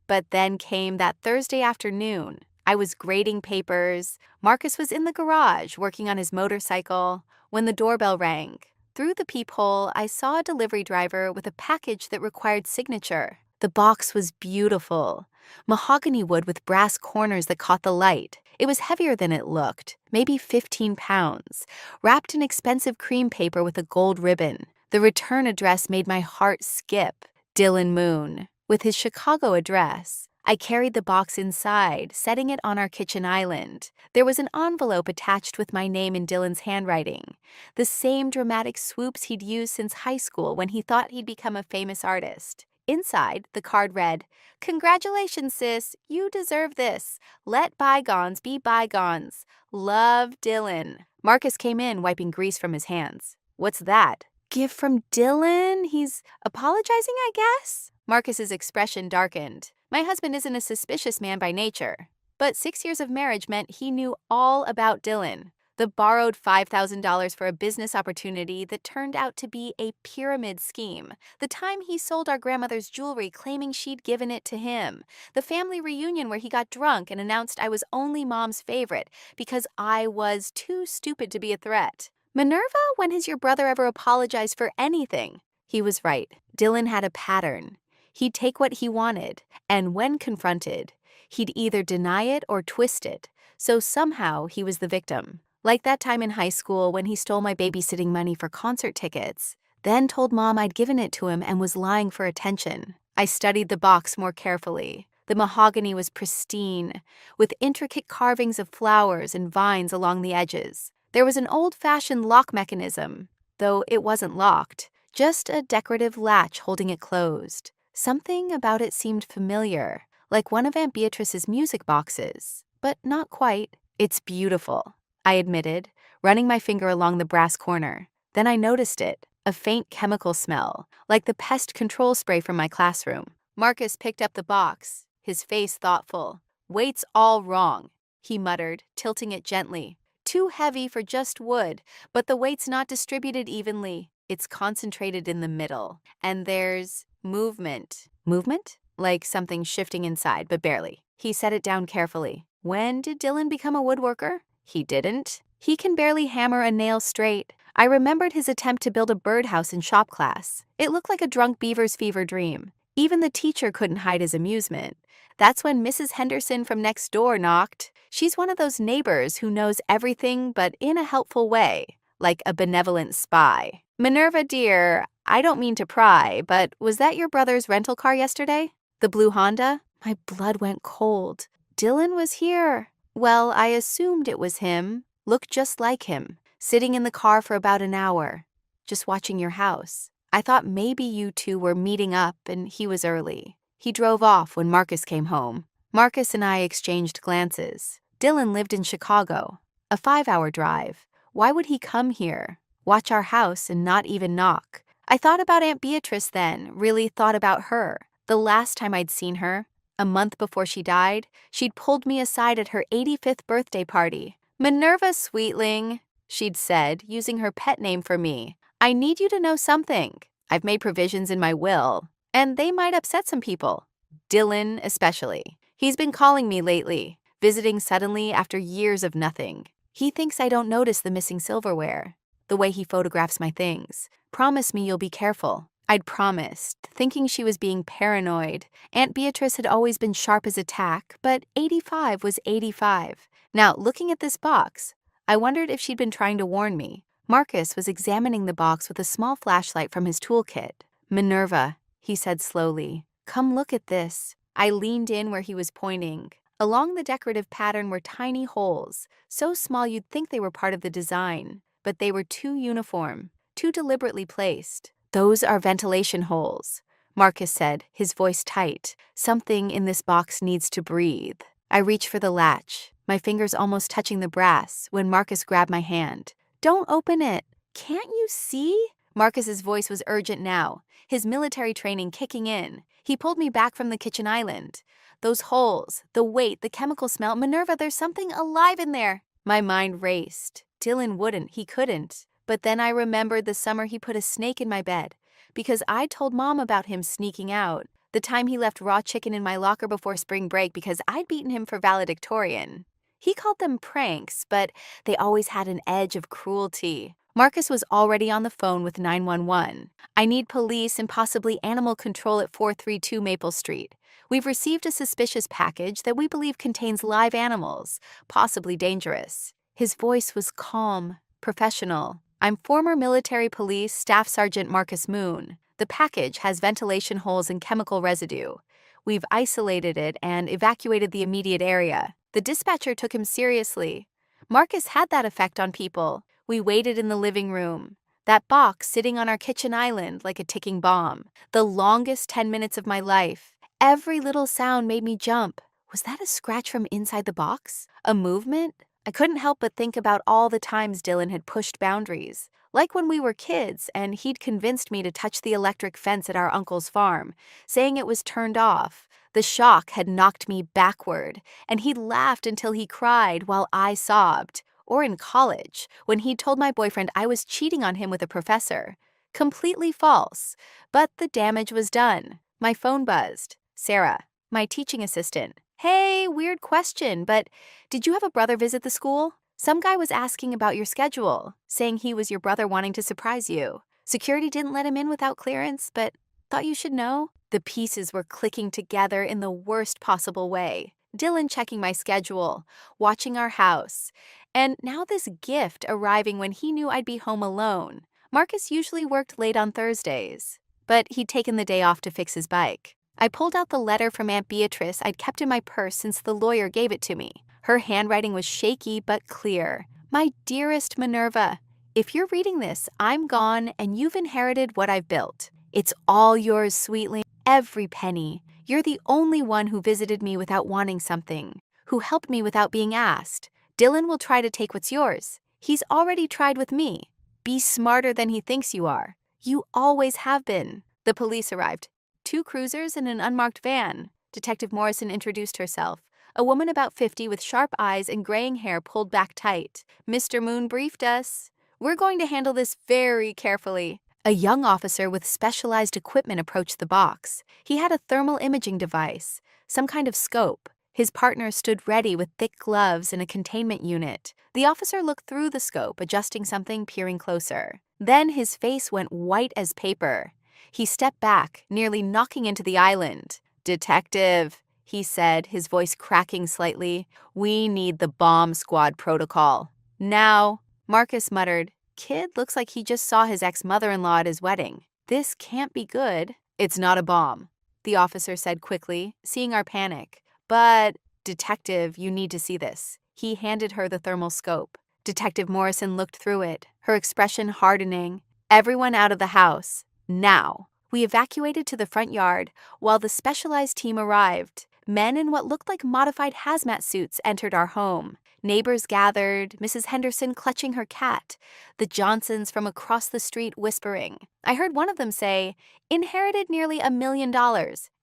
But then came that Thursday afternoon. I was grading papers. Marcus was in the garage working on his motorcycle when the doorbell rang. Through the peephole, I saw a delivery driver with a package that required signature. The box was beautiful. Mahogany wood with brass corners that caught the light. It was heavier than it looked, maybe 15 pounds, wrapped in expensive cream paper with a gold ribbon. The return address made my heart skip. Dylan Moon, with his Chicago address. I carried the box inside, setting it on our kitchen island. There was an envelope attached with my name in Dylan's handwriting, the same dramatic swoops he'd used since high school when he thought he'd become a famous artist. Inside, the card read, "Congratulations, sis. You deserve this. Let bygones be bygones. Love, Dylan." Marcus came in, wiping grease from his hands. "What's that? Gift from Dylan? He's apologizing, I guess?" Marcus's expression darkened. My husband isn't a suspicious man by nature, but 6 years of marriage meant he knew all about Dylan. The borrowed $5,000 for a business opportunity that turned out to be a pyramid scheme. The time he sold our grandmother's jewelry claiming she'd given it to him. The family reunion where he got drunk and announced I was only Mom's favorite because I was too stupid to be a threat. "Minerva, when has your brother ever apologized for anything?" He was right. Dylan had a pattern. He'd take what he wanted, and when confronted, he'd either deny it or twist it, so somehow he was the victim. Like that time in high school when he stole my babysitting money for concert tickets, then told Mom I'd given it to him and was lying for attention. I studied the box more carefully. The mahogany was pristine, with intricate carvings of flowers and vines along the edges. There was an old-fashioned lock mechanism, though it wasn't locked, just a decorative latch holding it closed. Something about it seemed familiar, like one of Aunt Beatrice's music boxes, but not quite. "It's beautiful," I admitted, running my finger along the brass corner. Then I noticed it, a faint chemical smell, like the pest control spray from my classroom. Marcus picked up the box, his face thoughtful. "Weight's all wrong," he muttered, tilting it gently. "Too heavy for just wood, but the weight's not distributed evenly. It's concentrated in the middle. And there's movement." Movement? Like something shifting inside, but barely. He set it down carefully. When did Dylan become a woodworker? He didn't. He can barely hammer a nail straight. I remembered his attempt to build a birdhouse in shop class. It looked like a drunk beaver's fever dream. Even the teacher couldn't hide his amusement. That's when Mrs. Henderson from next door knocked. She's one of those neighbors who knows everything but in a helpful way, like a benevolent spy. "Minerva, dear, I don't mean to pry, but was that your brother's rental car yesterday? The blue Honda?" My blood went cold. Dylan was here. Well, I assumed it was him. Looked just like him. Sitting in the car for about an hour, just watching your house. I thought maybe you two were meeting up and he was early. He drove off when Marcus came home. Marcus and I exchanged glances. Dylan lived in Chicago, a 5-hour drive. Why would he come here, watch our house, and not even knock? I thought about Aunt Beatrice then, really thought about her. The last time I'd seen her, a month before she died, she'd pulled me aside at her 85th birthday party. "Minerva, sweetling," she'd said, using her pet name for me. "I need you to know something. I've made provisions in my will, and they might upset some people. Dylan especially. He's been calling me lately, visiting suddenly after years of nothing. He thinks I don't notice the missing silverware, the way he photographs my things. Promise me you'll be careful." I'd promised, thinking she was being paranoid. Aunt Beatrice had always been sharp as a tack, but 85 was 85. Now, looking at this box, I wondered if she'd been trying to warn me. Marcus was examining the box with a small flashlight from his toolkit. "Minerva," he said slowly, "come look at this." I leaned in where he was pointing. Along the decorative pattern were tiny holes, so small you'd think they were part of the design, but they were too uniform, too deliberately placed. "Those are ventilation holes," Marcus said, his voice tight. "Something in this box needs to breathe." I reached for the latch, my fingers almost touching the brass, when Marcus grabbed my hand. "Don't open it." "Can't you see?" Marcus's voice was urgent now, his military training kicking in. He pulled me back from the kitchen island. "Those holes, the weight, the chemical smell. Minerva, there's something alive in there." My mind raced. Dylan wouldn't, he couldn't. But then I remembered the summer he put a snake in my bed, because I told Mom about him sneaking out. The time he left raw chicken in my locker before spring break because I'd beaten him for valedictorian. He called them pranks, but they always had an edge of cruelty. Marcus was already on the phone with 911. "I need police and possibly animal control at 432 Maple Street. We've received a suspicious package that we believe contains live animals, possibly dangerous." His voice was calm, professional. "I'm former military police Staff Sergeant Marcus Moon. The package has ventilation holes and chemical residue. We've isolated it and evacuated the immediate area." The dispatcher took him seriously. Marcus had that effect on people. We waited in the living room. That box sitting on our kitchen island like a ticking bomb. The longest 10 minutes of my life. Every little sound made me jump. Was that a scratch from inside the box? A movement? I couldn't help but think about all the times Dylan had pushed boundaries. Like when we were kids and he'd convinced me to touch the electric fence at our uncle's farm, saying it was turned off. The shock had knocked me backward, and he'd laughed until he cried while I sobbed. Or in college, when he'd told my boyfriend I was cheating on him with a professor. Completely false, but the damage was done. My phone buzzed. Sarah, my teaching assistant. "Hey, weird question, but did you have a brother visit the school? Some guy was asking about your schedule, saying he was your brother wanting to surprise you. Security didn't let him in without clearance, but thought you should know." The pieces were clicking together in the worst possible way. Dylan checking my schedule, watching our house, and now this gift arriving when he knew I'd be home alone. Marcus usually worked late on Thursdays, but he'd taken the day off to fix his bike. I pulled out the letter from Aunt Beatrice I'd kept in my purse since the lawyer gave it to me. Her handwriting was shaky but clear. "My dearest Minerva, if you're reading this, I'm gone and you've inherited what I've built. It's all yours, sweetly. Every penny. You're the only one who visited me without wanting something, who helped me without being asked. Dylan will try to take what's yours. He's already tried with me. Be smarter than he thinks you are. You always have been." The police arrived. 2 cruisers and an unmarked van. Detective Morrison introduced herself. A woman about 50 with sharp eyes and graying hair pulled back tight. Mr. Moon briefed us. We're going to handle this very carefully. A young officer with specialized equipment approached the box. He had a thermal imaging device, some kind of scope. His partner stood ready with thick gloves and a containment unit. The officer looked through the scope, adjusting something, peering closer. Then his face went white as paper. He stepped back, nearly knocking into the island. "Detective," he said, his voice cracking slightly, "we need the bomb squad protocol." "Now," Marcus muttered. "Kid looks like he just saw his ex-mother-in-law at his wedding. This can't be good." "It's not a bomb," the officer said quickly, seeing our panic. "But, Detective, you need to see this." He handed her the thermal scope. Detective Morrison looked through it, her expression hardening. "Everyone out of the house. Now." We evacuated to the front yard while the specialized team arrived. Men in what looked like modified hazmat suits entered our home. Neighbors gathered, Mrs. Henderson clutching her cat, the Johnsons from across the street whispering. I heard one of them say, "Inherited nearly $1 million,"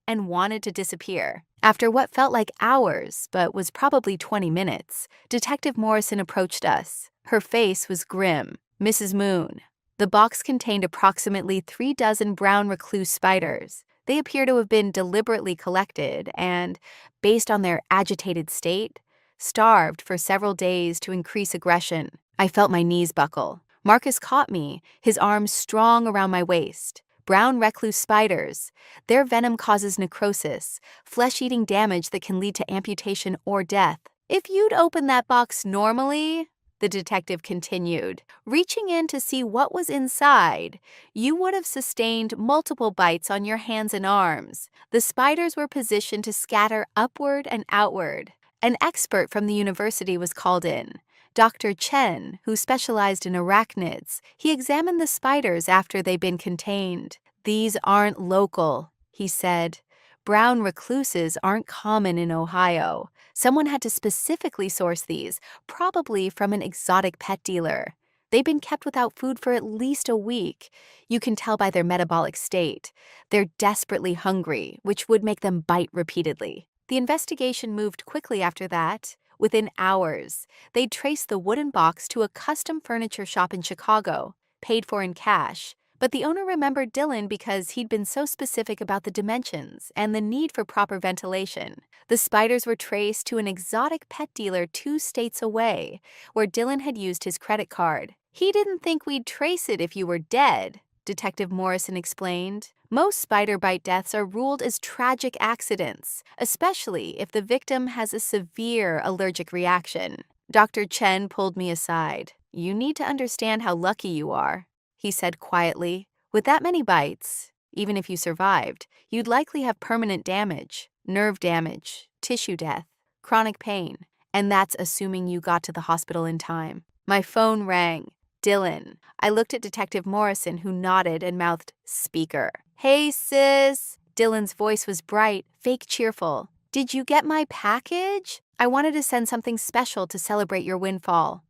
and wanted to disappear. After what felt like hours, but was probably 20 minutes, Detective Morrison approached us. Her face was grim. "Mrs. Moon." The box contained approximately 3 dozen brown recluse spiders. They appear to have been deliberately collected and, based on their agitated state, starved for several days to increase aggression. I felt my knees buckle. Marcus caught me, his arms strong around my waist. Brown recluse spiders. Their venom causes necrosis, flesh-eating damage that can lead to amputation or death. "If you'd opened that box normally," the detective continued, "reaching in to see what was inside, you would have sustained multiple bites on your hands and arms. The spiders were positioned to scatter upward and outward. An expert from the university was called in. Dr. Chen, who specialized in arachnids, he examined the spiders after they'd been contained. "These aren't local," he said. "Brown recluses aren't common in Ohio. Someone had to specifically source these, probably from an exotic pet dealer. They've been kept without food for at least a week. You can tell by their metabolic state. They're desperately hungry, which would make them bite repeatedly." The investigation moved quickly after that. Within hours, they traced the wooden box to a custom furniture shop in Chicago, paid for in cash. But the owner remembered Dylan because he'd been so specific about the dimensions and the need for proper ventilation. The spiders were traced to an exotic pet dealer 2 states away, where Dylan had used his credit card. "He didn't think we'd trace it if you were dead," Detective Morrison explained. "Most spider bite deaths are ruled as tragic accidents, especially if the victim has a severe allergic reaction." Dr. Chen pulled me aside. "You need to understand how lucky you are," he said quietly. "With that many bites, even if you survived, you'd likely have permanent damage, nerve damage, tissue death, chronic pain, and that's assuming you got to the hospital in time." My phone rang. "Dylan." I looked at Detective Morrison, who nodded and mouthed, "Speaker." "Hey, sis." Dylan's voice was bright, fake cheerful. "Did you get my package? I wanted to send something special to celebrate your windfall."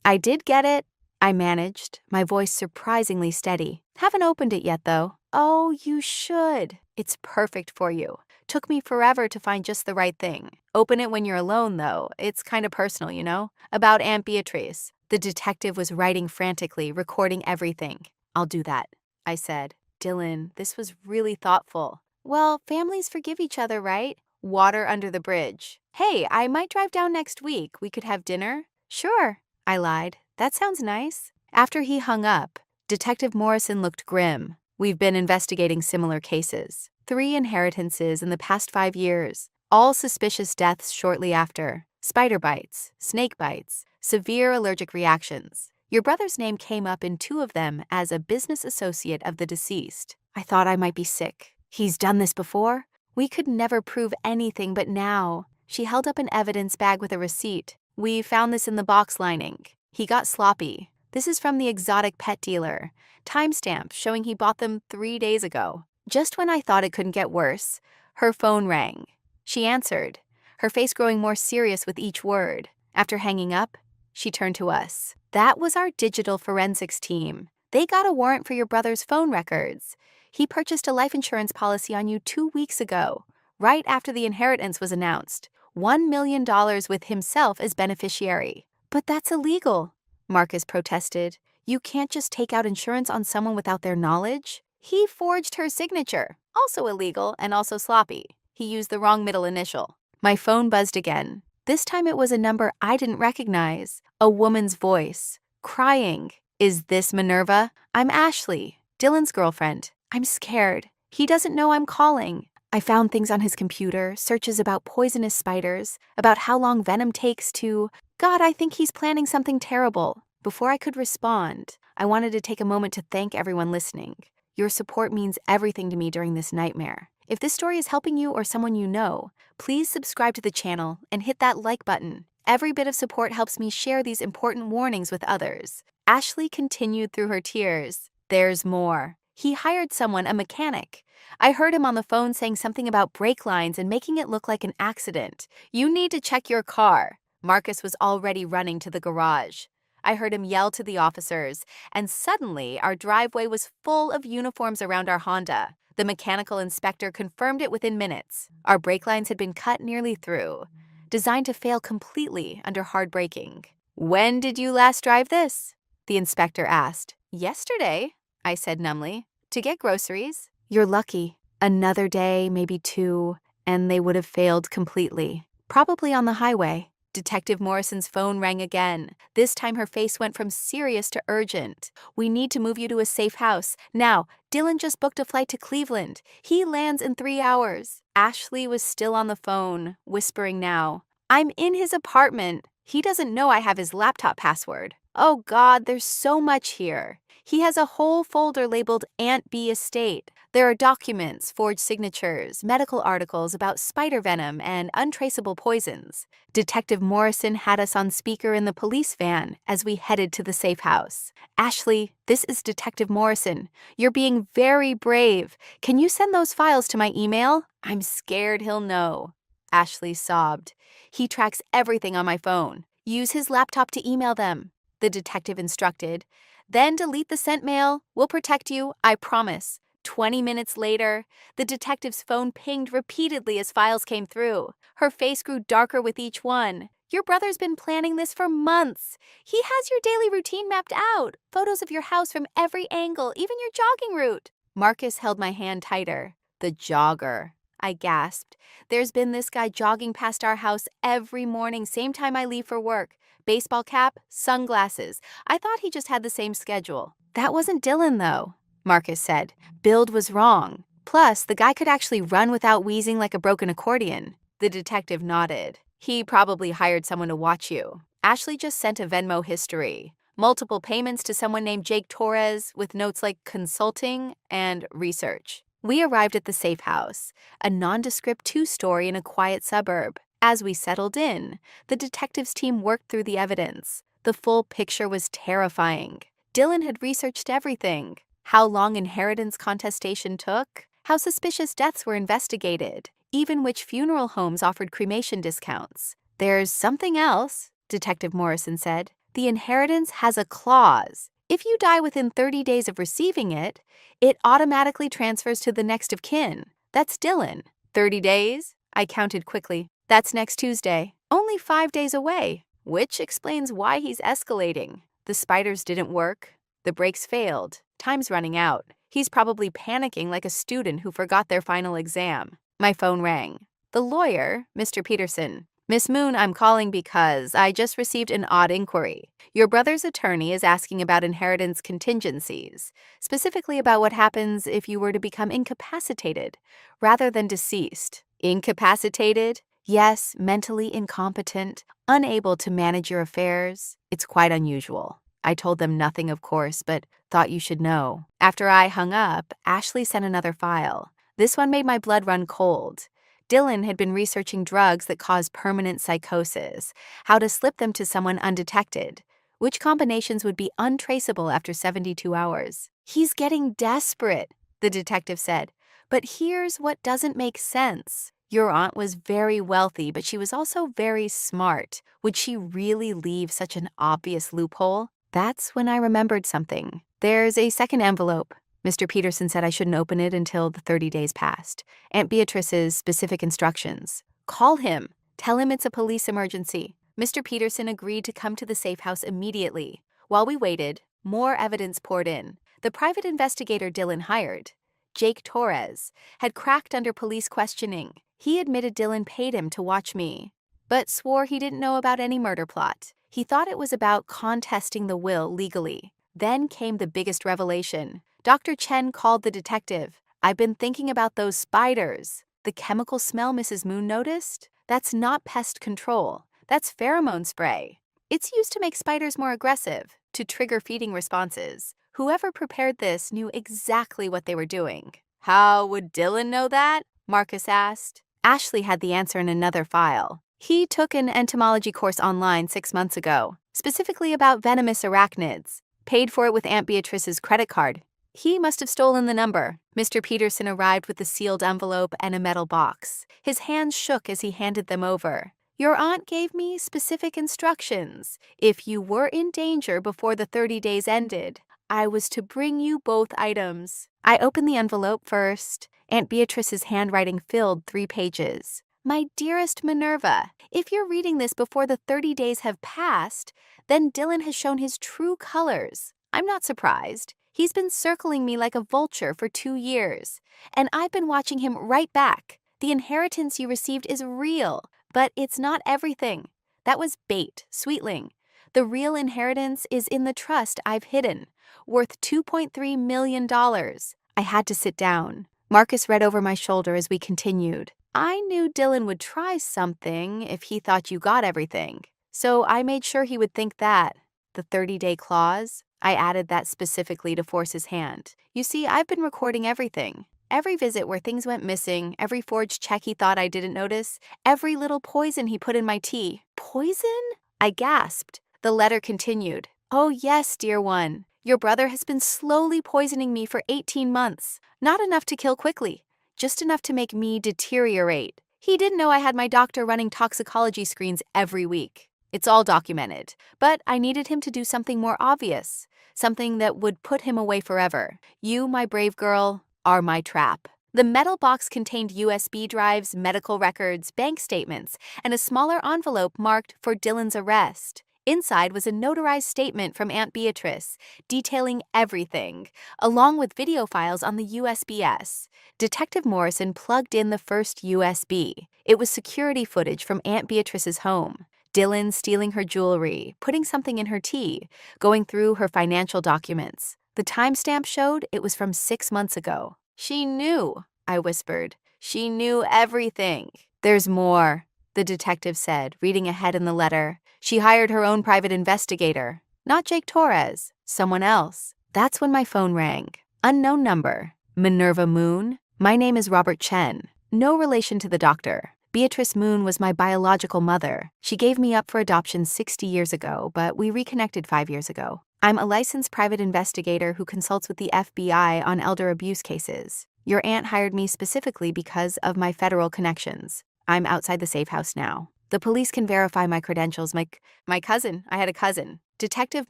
I did get it," I managed, my voice surprisingly steady. "Haven't opened it yet, though." "Oh, you should. It's perfect for you. Took me forever to find just the right thing. Open it when you're alone, though. It's kind of personal, you know? About Aunt Beatrice." The detective was writing frantically, recording everything. "I'll do that," I said. "Dylan, this was really thoughtful." "Well, families forgive each other, right? Water under the bridge." "Hey, I might drive down next week. We could have dinner?" "Sure," I lied. "That sounds nice." After he hung up, Detective Morrison looked grim. "We've been investigating similar cases. 3 inheritances in the past 5 years. All suspicious deaths shortly after. Spider bites, snake bites, severe allergic reactions. Your brother's name came up in 2 of them as a business associate of the deceased." I thought I might be sick. "He's done this before?" "We could never prove anything, but now." She held up an evidence bag with a receipt. "We found this in the box lining. He got sloppy. This is from the exotic pet dealer. Timestamp showing he bought them 3 days ago." Just when I thought it couldn't get worse, her phone rang. She answered, her face growing more serious with each word. After hanging up, she turned to us. "That was our digital forensics team. They got a warrant for your brother's phone records. He purchased a life insurance policy on you 2 weeks ago, right after the inheritance was announced. $1 million with himself as beneficiary. But that's illegal, Marcus protested. You can't just take out insurance on someone without their knowledge. He forged her signature. Also illegal and also sloppy. He used the wrong middle initial. My phone buzzed again. This time it was a number I didn't recognize. A woman's voice, crying. Is this Minerva? I'm Ashley, Dylan's girlfriend. I'm scared. He doesn't know I'm calling. I found things on his computer, searches about poisonous spiders, about how long venom takes to... God, I think he's planning something terrible. Before I could respond, I wanted to take a moment to thank everyone listening. Your support means everything to me during this nightmare. If this story is helping you or someone you know, please subscribe to the channel and hit that like button. Every bit of support helps me share these important warnings with others. Ashley continued through her tears. There's more. He hired someone, a mechanic. I heard him on the phone saying something about brake lines and making it look like an accident. You need to check your car. Marcus was already running to the garage. I heard him yell to the officers, and suddenly our driveway was full of uniforms around our Honda. The mechanical inspector confirmed it within minutes. Our brake lines had been cut nearly through, designed to fail completely under hard braking. When did you last drive this? The inspector asked. Yesterday, I said numbly, to get groceries. You're lucky. Another day, maybe two, and they would have failed completely. Probably on the highway. Detective Morrison's phone rang again. This time her face went from serious to urgent. We need to move you to a safe house. Now, Dylan just booked a flight to Cleveland. He lands in 3 hours. Ashley was still on the phone, whispering now. I'm in his apartment. He doesn't know I have his laptop password. Oh God, there's so much here. He has a whole folder labeled Aunt B Estate. There are documents, forged signatures, medical articles about spider venom and untraceable poisons. Detective Morrison had us on speaker in the police van as we headed to the safe house. Ashley, this is Detective Morrison. You're being very brave. Can you send those files to my email? I'm scared he'll know. Ashley sobbed. He tracks everything on my phone. Use his laptop to email them, the detective instructed. Then delete the sent mail. We'll protect you, I promise. 20 minutes later, the detective's phone pinged repeatedly as files came through. Her face grew darker with each one. Your brother's been planning this for months. He has your daily routine mapped out. Photos of your house from every angle, even your jogging route. Marcus held my hand tighter. The jogger, I gasped. There's been this guy jogging past our house every morning, same time I leave for work. Baseball cap, sunglasses. I thought he just had the same schedule. That wasn't Dylan, though, Marcus said. Build was wrong. Plus, the guy could actually run without wheezing like a broken accordion. The detective nodded. He probably hired someone to watch you. Ashley just sent a Venmo history. Multiple payments to someone named Jake Torres with notes like consulting and research. We arrived at the safe house, a nondescript two-story in a quiet suburb. As we settled in, the detectives team worked through the evidence. The full picture was terrifying. Dylan had researched everything. How long inheritance contestation took, how suspicious deaths were investigated, even which funeral homes offered cremation discounts. There's something else, Detective Morrison said. The inheritance has a clause. If you die within 30 days of receiving it, it automatically transfers to the next of kin. That's Dylan. 30 days? I counted quickly. That's next Tuesday. Only 5 days away. Which explains why he's escalating. The spiders didn't work. The brakes failed. Time's running out. He's probably panicking like a student who forgot their final exam. My phone rang. The lawyer, Mr. Peterson. Miss Moon, I'm calling because I just received an odd inquiry. Your brother's attorney is asking about inheritance contingencies, specifically about what happens if you were to become incapacitated rather than deceased. Incapacitated? Yes, mentally incompetent, unable to manage your affairs. It's quite unusual. I told them nothing, of course, but thought you should know. After I hung up, Ashley sent another file. This one made my blood run cold. Dylan had been researching drugs that cause permanent psychosis, how to slip them to someone undetected, which combinations would be untraceable after 72 hours. He's getting desperate, the detective said. But here's what doesn't make sense. Your aunt was very wealthy, but she was also very smart. Would she really leave such an obvious loophole? That's when I remembered something. There's a second envelope. Mr. Peterson said I shouldn't open it until the 30 days passed. Aunt Beatrice's specific instructions. Call him. Tell him it's a police emergency. Mr. Peterson agreed to come to the safe house immediately. While we waited, more evidence poured in. The private investigator Dylan hired, Jake Torres, had cracked under police questioning. He admitted Dylan paid him to watch me, but swore he didn't know about any murder plot. He thought it was about contesting the will legally. Then came the biggest revelation. Dr. Chen called the detective. "I've been thinking about those spiders. The chemical smell Mrs. Moon noticed? That's not pest control. That's pheromone spray. It's used to make spiders more aggressive, to trigger feeding responses. Whoever prepared this knew exactly what they were doing." "How would Dylan know that?" Marcus asked. Ashley had the answer in another file. He took an entomology course online 6 months ago, specifically about venomous arachnids. Paid for it with Aunt Beatrice's credit card. He must have stolen the number. Mr. Peterson arrived with a sealed envelope and a metal box. His hands shook as he handed them over. "Your aunt gave me specific instructions. If you were in danger before the 30 days ended, I was to bring you both items." I opened the envelope first. Aunt Beatrice's handwriting filled 3 pages. "My dearest Minerva, if you're reading this before the 30 days have passed, then Dylan has shown his true colors. I'm not surprised. He's been circling me like a vulture for 2 years, and I've been watching him right back. The inheritance you received is real, but it's not everything. That was bait, sweetling. The real inheritance is in the trust I've hidden, worth $2.3 million. I had to sit down. Marcus read over my shoulder as we continued. "I knew Dylan would try something if he thought you got everything. So I made sure he would think that. The 30-day clause, I added that specifically to force his hand. You see, I've been recording everything. Every visit where things went missing, every forged check he thought I didn't notice, every little poison he put in my tea." "Poison?" I gasped. The letter continued. "Oh yes, dear one. Your brother has been slowly poisoning me for 18 months. Not enough to kill quickly, just enough to make me deteriorate. He didn't know I had my doctor running toxicology screens every week. It's all documented. But I needed him to do something more obvious, something that would put him away forever. You, my brave girl, are my trap." The metal box contained USB drives, medical records, bank statements, and a smaller envelope marked for Dylan's arrest. Inside was a notarized statement from Aunt Beatrice, detailing everything, along with video files on the USB-S. Detective Morrison plugged in the first USB. It was security footage from Aunt Beatrice's home. Dylan stealing her jewelry, putting something in her tea, going through her financial documents. The timestamp showed it was from 6 months ago. "She knew," I whispered. "She knew everything." "There's more," the detective said, reading ahead in the letter. "She hired her own private investigator. Not Jake Torres, someone else." That's when my phone rang. Unknown number. "Minerva Moon? My name is Robert Chen. No relation to the doctor. Beatrice Moon was my biological mother. She gave me up for adoption 60 years ago, but we reconnected 5 years ago. I'm a licensed private investigator who consults with the FBI on elder abuse cases. Your aunt hired me specifically because of my federal connections. I'm outside the safe house now. The police can verify my credentials. My cousin. I had a cousin." Detective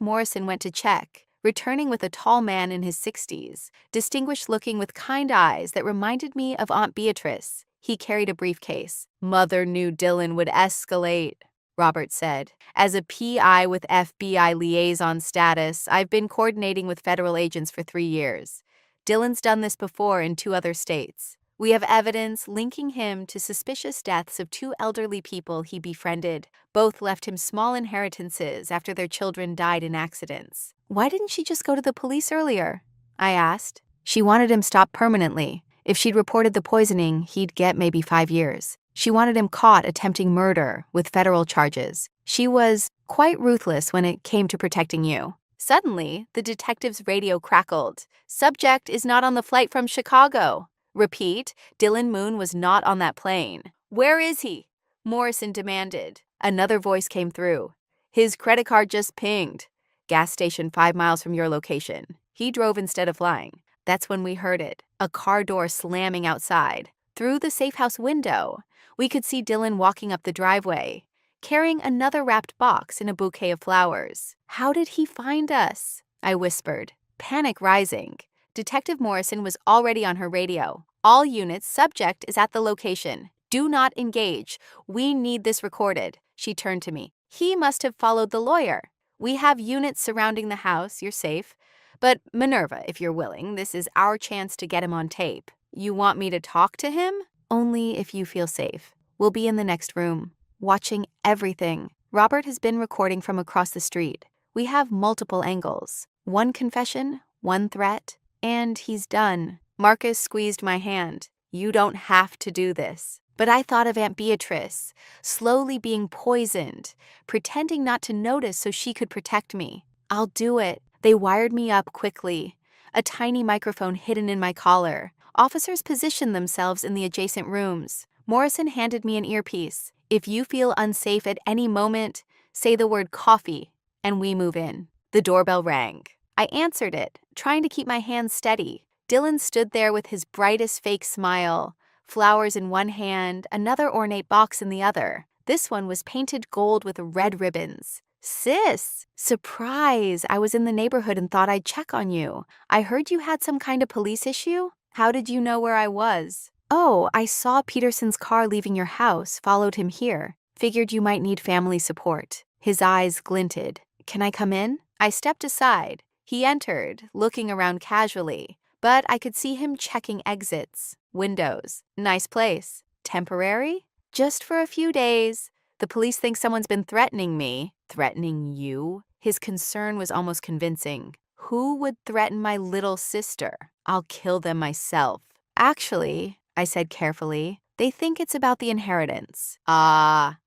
Morrison went to check, returning with a tall man in his 60s, distinguished looking with kind eyes that reminded me of Aunt Beatrice. He carried a briefcase. "Mother knew Dylan would escalate," Robert said. "As a PI with FBI liaison status, I've been coordinating with federal agents for 3 years. Dylan's done this before in 2 other states. We have evidence linking him to suspicious deaths of 2 elderly people he befriended. Both left him small inheritances after their children died in accidents." "Why didn't she just go to the police earlier?" I asked. "She wanted him stopped permanently. If she'd reported the poisoning, he'd get maybe 5 years. She wanted him caught attempting murder with federal charges. She was quite ruthless when it came to protecting you." Suddenly, the detective's radio crackled. "Subject is not on the flight from Chicago." Repeat, Dylan Moon was not on that plane. "Where is he?" Morrison demanded. Another voice came through. "His credit card just pinged. Gas station 5 miles from your location. He drove instead of flying." That's when we heard it, a car door slamming outside. Through the safe house window, we could see Dylan walking up the driveway, carrying another wrapped box in a bouquet of flowers. "How did he find us?" I whispered, panic rising. Detective Morrison was already on her radio. "All units, subject is at the location. Do not engage. We need this recorded. She turned to me. He must have followed the lawyer. We have units surrounding the house. You're safe. But Minerva, if you're willing, this is our chance to get him on tape. You want me to talk to him? Only if you feel safe. We'll be in the next room, watching everything. Robert has been recording from across the street. We have multiple angles. One confession, one threat, and he's done. Marcus squeezed my hand. You don't have to do this. But I thought of Aunt Beatrice, slowly being poisoned, pretending not to notice so she could protect me. I'll do it. They wired me up quickly. A tiny microphone hidden in my collar. Officers positioned themselves in the adjacent rooms. Morrison handed me an earpiece. If you feel unsafe at any moment, say the word coffee, and we move in. The doorbell rang. I answered it, trying to keep my hands steady. Dylan stood there with his brightest fake smile, flowers in one hand, another ornate box in the other. This one was painted gold with red ribbons. Sis! Surprise! I was in the neighborhood and thought I'd check on you. I heard you had some kind of police issue? How did you know where I was? Oh, I saw Peterson's car leaving your house, followed him here. Figured you might need family support. His eyes glinted. Can I come in? I stepped aside. He entered, looking around casually, but I could see him checking exits, windows. Nice place. Temporary? Just for a few days. The police think someone's been threatening me. Threatening you? His concern was almost convincing. Who would threaten my little sister? I'll kill them myself. Actually, I said carefully, they think it's about the inheritance. Ah.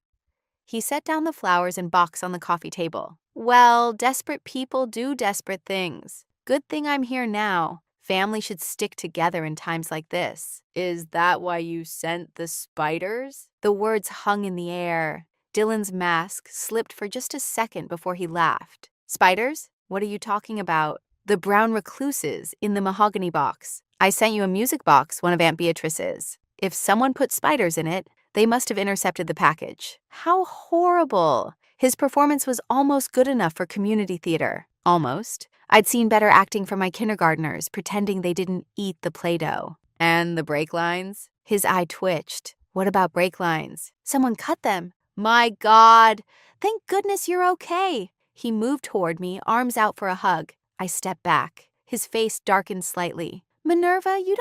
He set down the flowers and box on the coffee table. Well, desperate people do desperate things. Good thing I'm here now. Family should stick together in times like this. Is that why you sent the spiders? The words hung in the air. Dylan's mask slipped for just a second before he laughed. Spiders? What are you talking about? The brown recluses in the mahogany box. I sent you a music box, one of Aunt Beatrice's. If someone put spiders in it, they must have intercepted the package. How horrible! His performance was almost good enough for community theater. Almost. I'd seen better acting from my kindergartners, pretending they didn't eat the Play-Doh. And the brake lines? His eye twitched. What about brake lines? Someone cut them. My God! Thank goodness you're okay. He moved toward me, arms out for a hug. I stepped back. His face darkened slightly. Minerva, you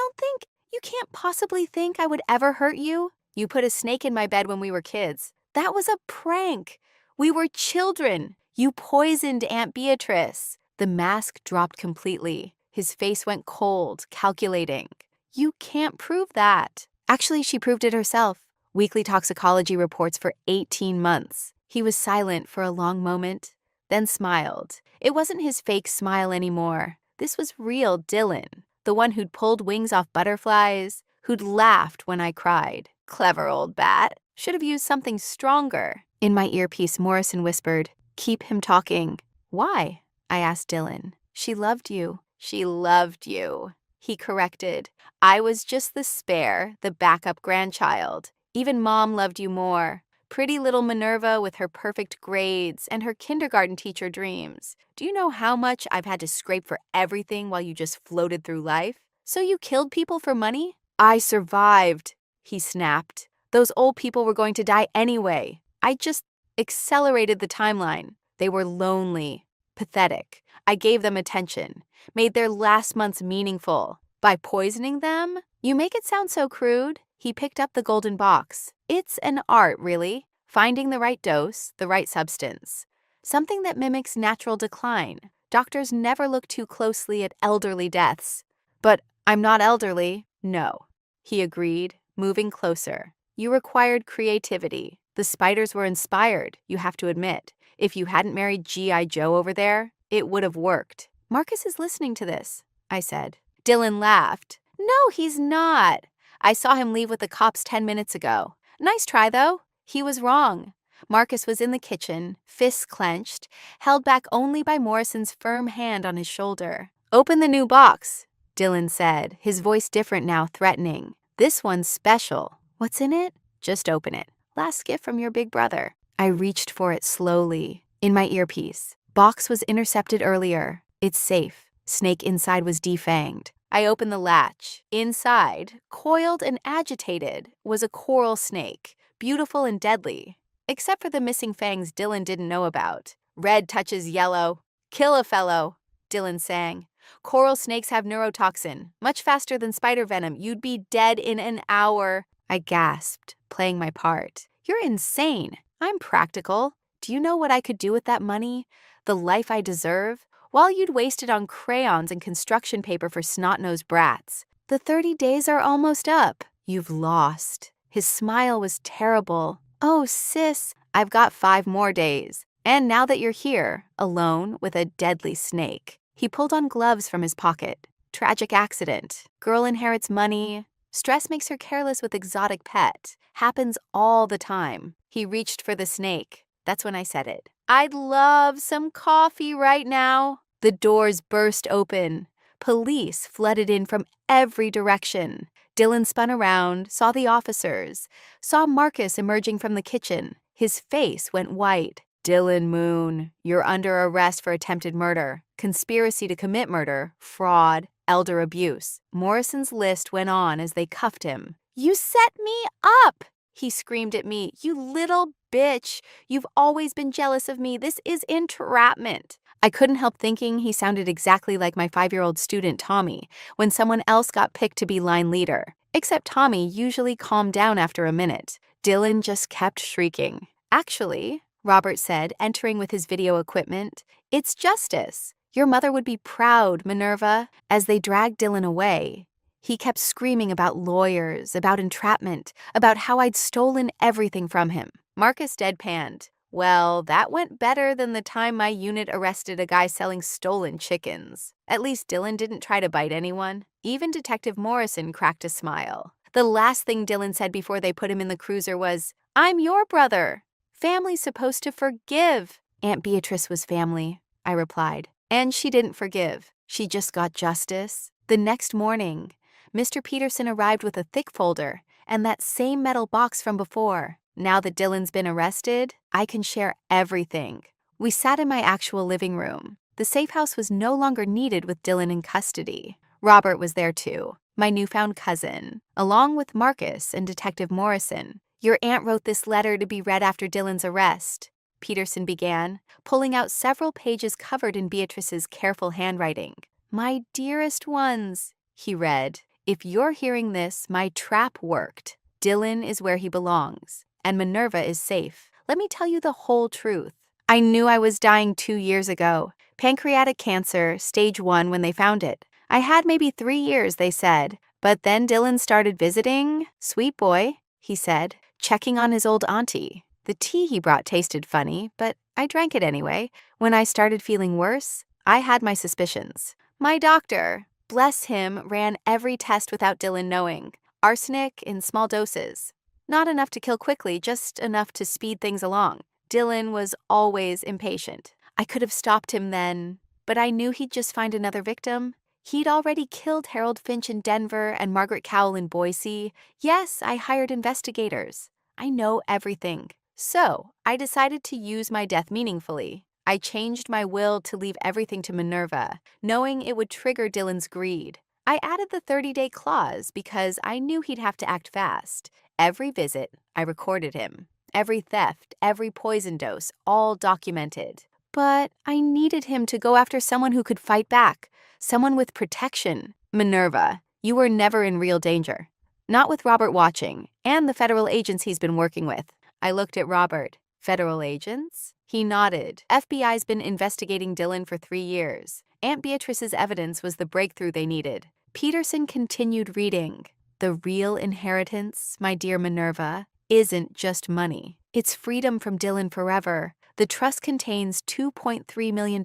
can't possibly think I would ever hurt you? You put a snake in my bed when we were kids. That was a prank. We were children. You poisoned Aunt Beatrice. The mask dropped completely. His face went cold, calculating. You can't prove that. Actually, she proved it herself. Weekly toxicology reports for 18 months. He was silent for a long moment, then smiled. It wasn't his fake smile anymore. This was real Dylan, the one who'd pulled wings off butterflies, who'd laughed when I cried. Clever old bat. Should have used something stronger. In my earpiece, Morrison whispered, "Keep him talking." Why? I asked Dylan. She loved you. She loved you. He corrected. I was just the spare, the backup grandchild. Even Mom loved you more. Pretty little Minerva with her perfect grades and her kindergarten teacher dreams. Do you know how much I've had to scrape for everything while you just floated through life? So you killed people for money? I survived, he snapped. Those old people were going to die anyway. I just accelerated the timeline. They were lonely, pathetic. I gave them attention, made their last months meaningful. By poisoning them? You make it sound so crude. He picked up the golden box. It's an art, really. Finding the right dose, the right substance. Something that mimics natural decline. Doctors never look too closely at elderly deaths. But I'm not elderly. No, he agreed, moving closer. You required creativity. The spiders were inspired, you have to admit. If you hadn't married G.I. Joe over there, it would have worked. Marcus is listening to this, I said. Dylan laughed. No, he's not. I saw him leave with the cops 10 minutes ago. Nice try, though. He was wrong. Marcus was in the kitchen, fists clenched, held back only by Morrison's firm hand on his shoulder. Open the new box, Dylan said, his voice different now, threatening. This one's special. What's in it? Just open it. Last gift from your big brother. I reached for it slowly, in my earpiece. Box was intercepted earlier. It's safe. Snake inside was defanged. I opened the latch. Inside, coiled and agitated, was a coral snake, beautiful and deadly. Except for the missing fangs Dylan didn't know about. Red touches yellow. Kill a fellow, Dylan sang. Coral snakes have neurotoxin. Much faster than spider venom. You'd be dead in an hour. I gasped, playing my part. You're insane. I'm practical. Do you know what I could do with that money? The life I deserve? While you'd wasted on crayons and construction paper for snot-nosed brats. The 30 days are almost up. You've lost. His smile was terrible. Oh, sis, I've got 5 more days. And now that you're here, alone with a deadly snake. He pulled on gloves from his pocket. Tragic accident. Girl inherits money. Stress makes her careless with exotic pet. Happens all the time. He reached for the snake. That's when I said it. I'd love some coffee right now. The doors burst open. Police flooded in from every direction. Dylan spun around, saw the officers, saw Marcus emerging from the kitchen. His face went white. Dylan Moon, you're under arrest for attempted murder, conspiracy to commit murder, fraud, elder abuse. Morrison's list went on as they cuffed him. You set me up, he screamed at me. You little bitch. You've always been jealous of me. This is entrapment. I couldn't help thinking he sounded exactly like my 5-year-old student Tommy when someone else got picked to be line leader. Except Tommy usually calmed down after a minute. Dylan just kept shrieking. Actually, Robert said, entering with his video equipment, it's justice. Your mother would be proud, Minerva. As they dragged Dylan away, he kept screaming about lawyers, about entrapment, about how I'd stolen everything from him. Marcus deadpanned. Well, that went better than the time my unit arrested a guy selling stolen chickens. At least Dylan didn't try to bite anyone. Even Detective Morrison cracked a smile. The last thing Dylan said before they put him in the cruiser was, I'm your brother. Family's supposed to forgive. Aunt Beatrice was family, I replied. And she didn't forgive. She just got justice. The next morning, Mr. Peterson arrived with a thick folder and that same metal box from before. Now that Dylan's been arrested, I can share everything. We sat in my actual living room. The safe house was no longer needed with Dylan in custody. Robert was there too, my newfound cousin, along with Marcus and Detective Morrison. Your aunt wrote this letter to be read after Dylan's arrest, Peterson began, pulling out several pages covered in Beatrice's careful handwriting. My dearest ones, he read, if you're hearing this, my trap worked. Dylan is where he belongs, and Minerva is safe. Let me tell you the whole truth. I knew I was dying 2 years ago. Pancreatic cancer, stage 1 when they found it. I had maybe 3 years, they said. But then Dylan started visiting. Sweet boy, he said, checking on his old auntie. The tea he brought tasted funny, but I drank it anyway. When I started feeling worse, I had my suspicions. My doctor, bless him, ran every test without Dylan knowing. Arsenic in small doses. Not enough to kill quickly, just enough to speed things along. Dylan was always impatient. I could have stopped him then, but I knew he'd just find another victim. He'd already killed Harold Finch in Denver and Margaret Cowell in Boise. Yes, I hired investigators. I know everything. So, I decided to use my death meaningfully. I changed my will to leave everything to Minerva, knowing it would trigger Dylan's greed. I added the 30-day clause because I knew he'd have to act fast. Every visit, I recorded him. Every theft, every poison dose, all documented. But I needed him to go after someone who could fight back, someone with protection. Minerva, you were never in real danger. Not with Robert watching, and the federal agents he's been working with. I looked at Robert. Federal agents? He nodded. FBI's been investigating Dylan for 3 years. Aunt Beatrice's evidence was the breakthrough they needed. Peterson continued reading. The real inheritance, my dear Minerva, isn't just money. It's freedom from Dylan forever. The trust contains $2.3 million,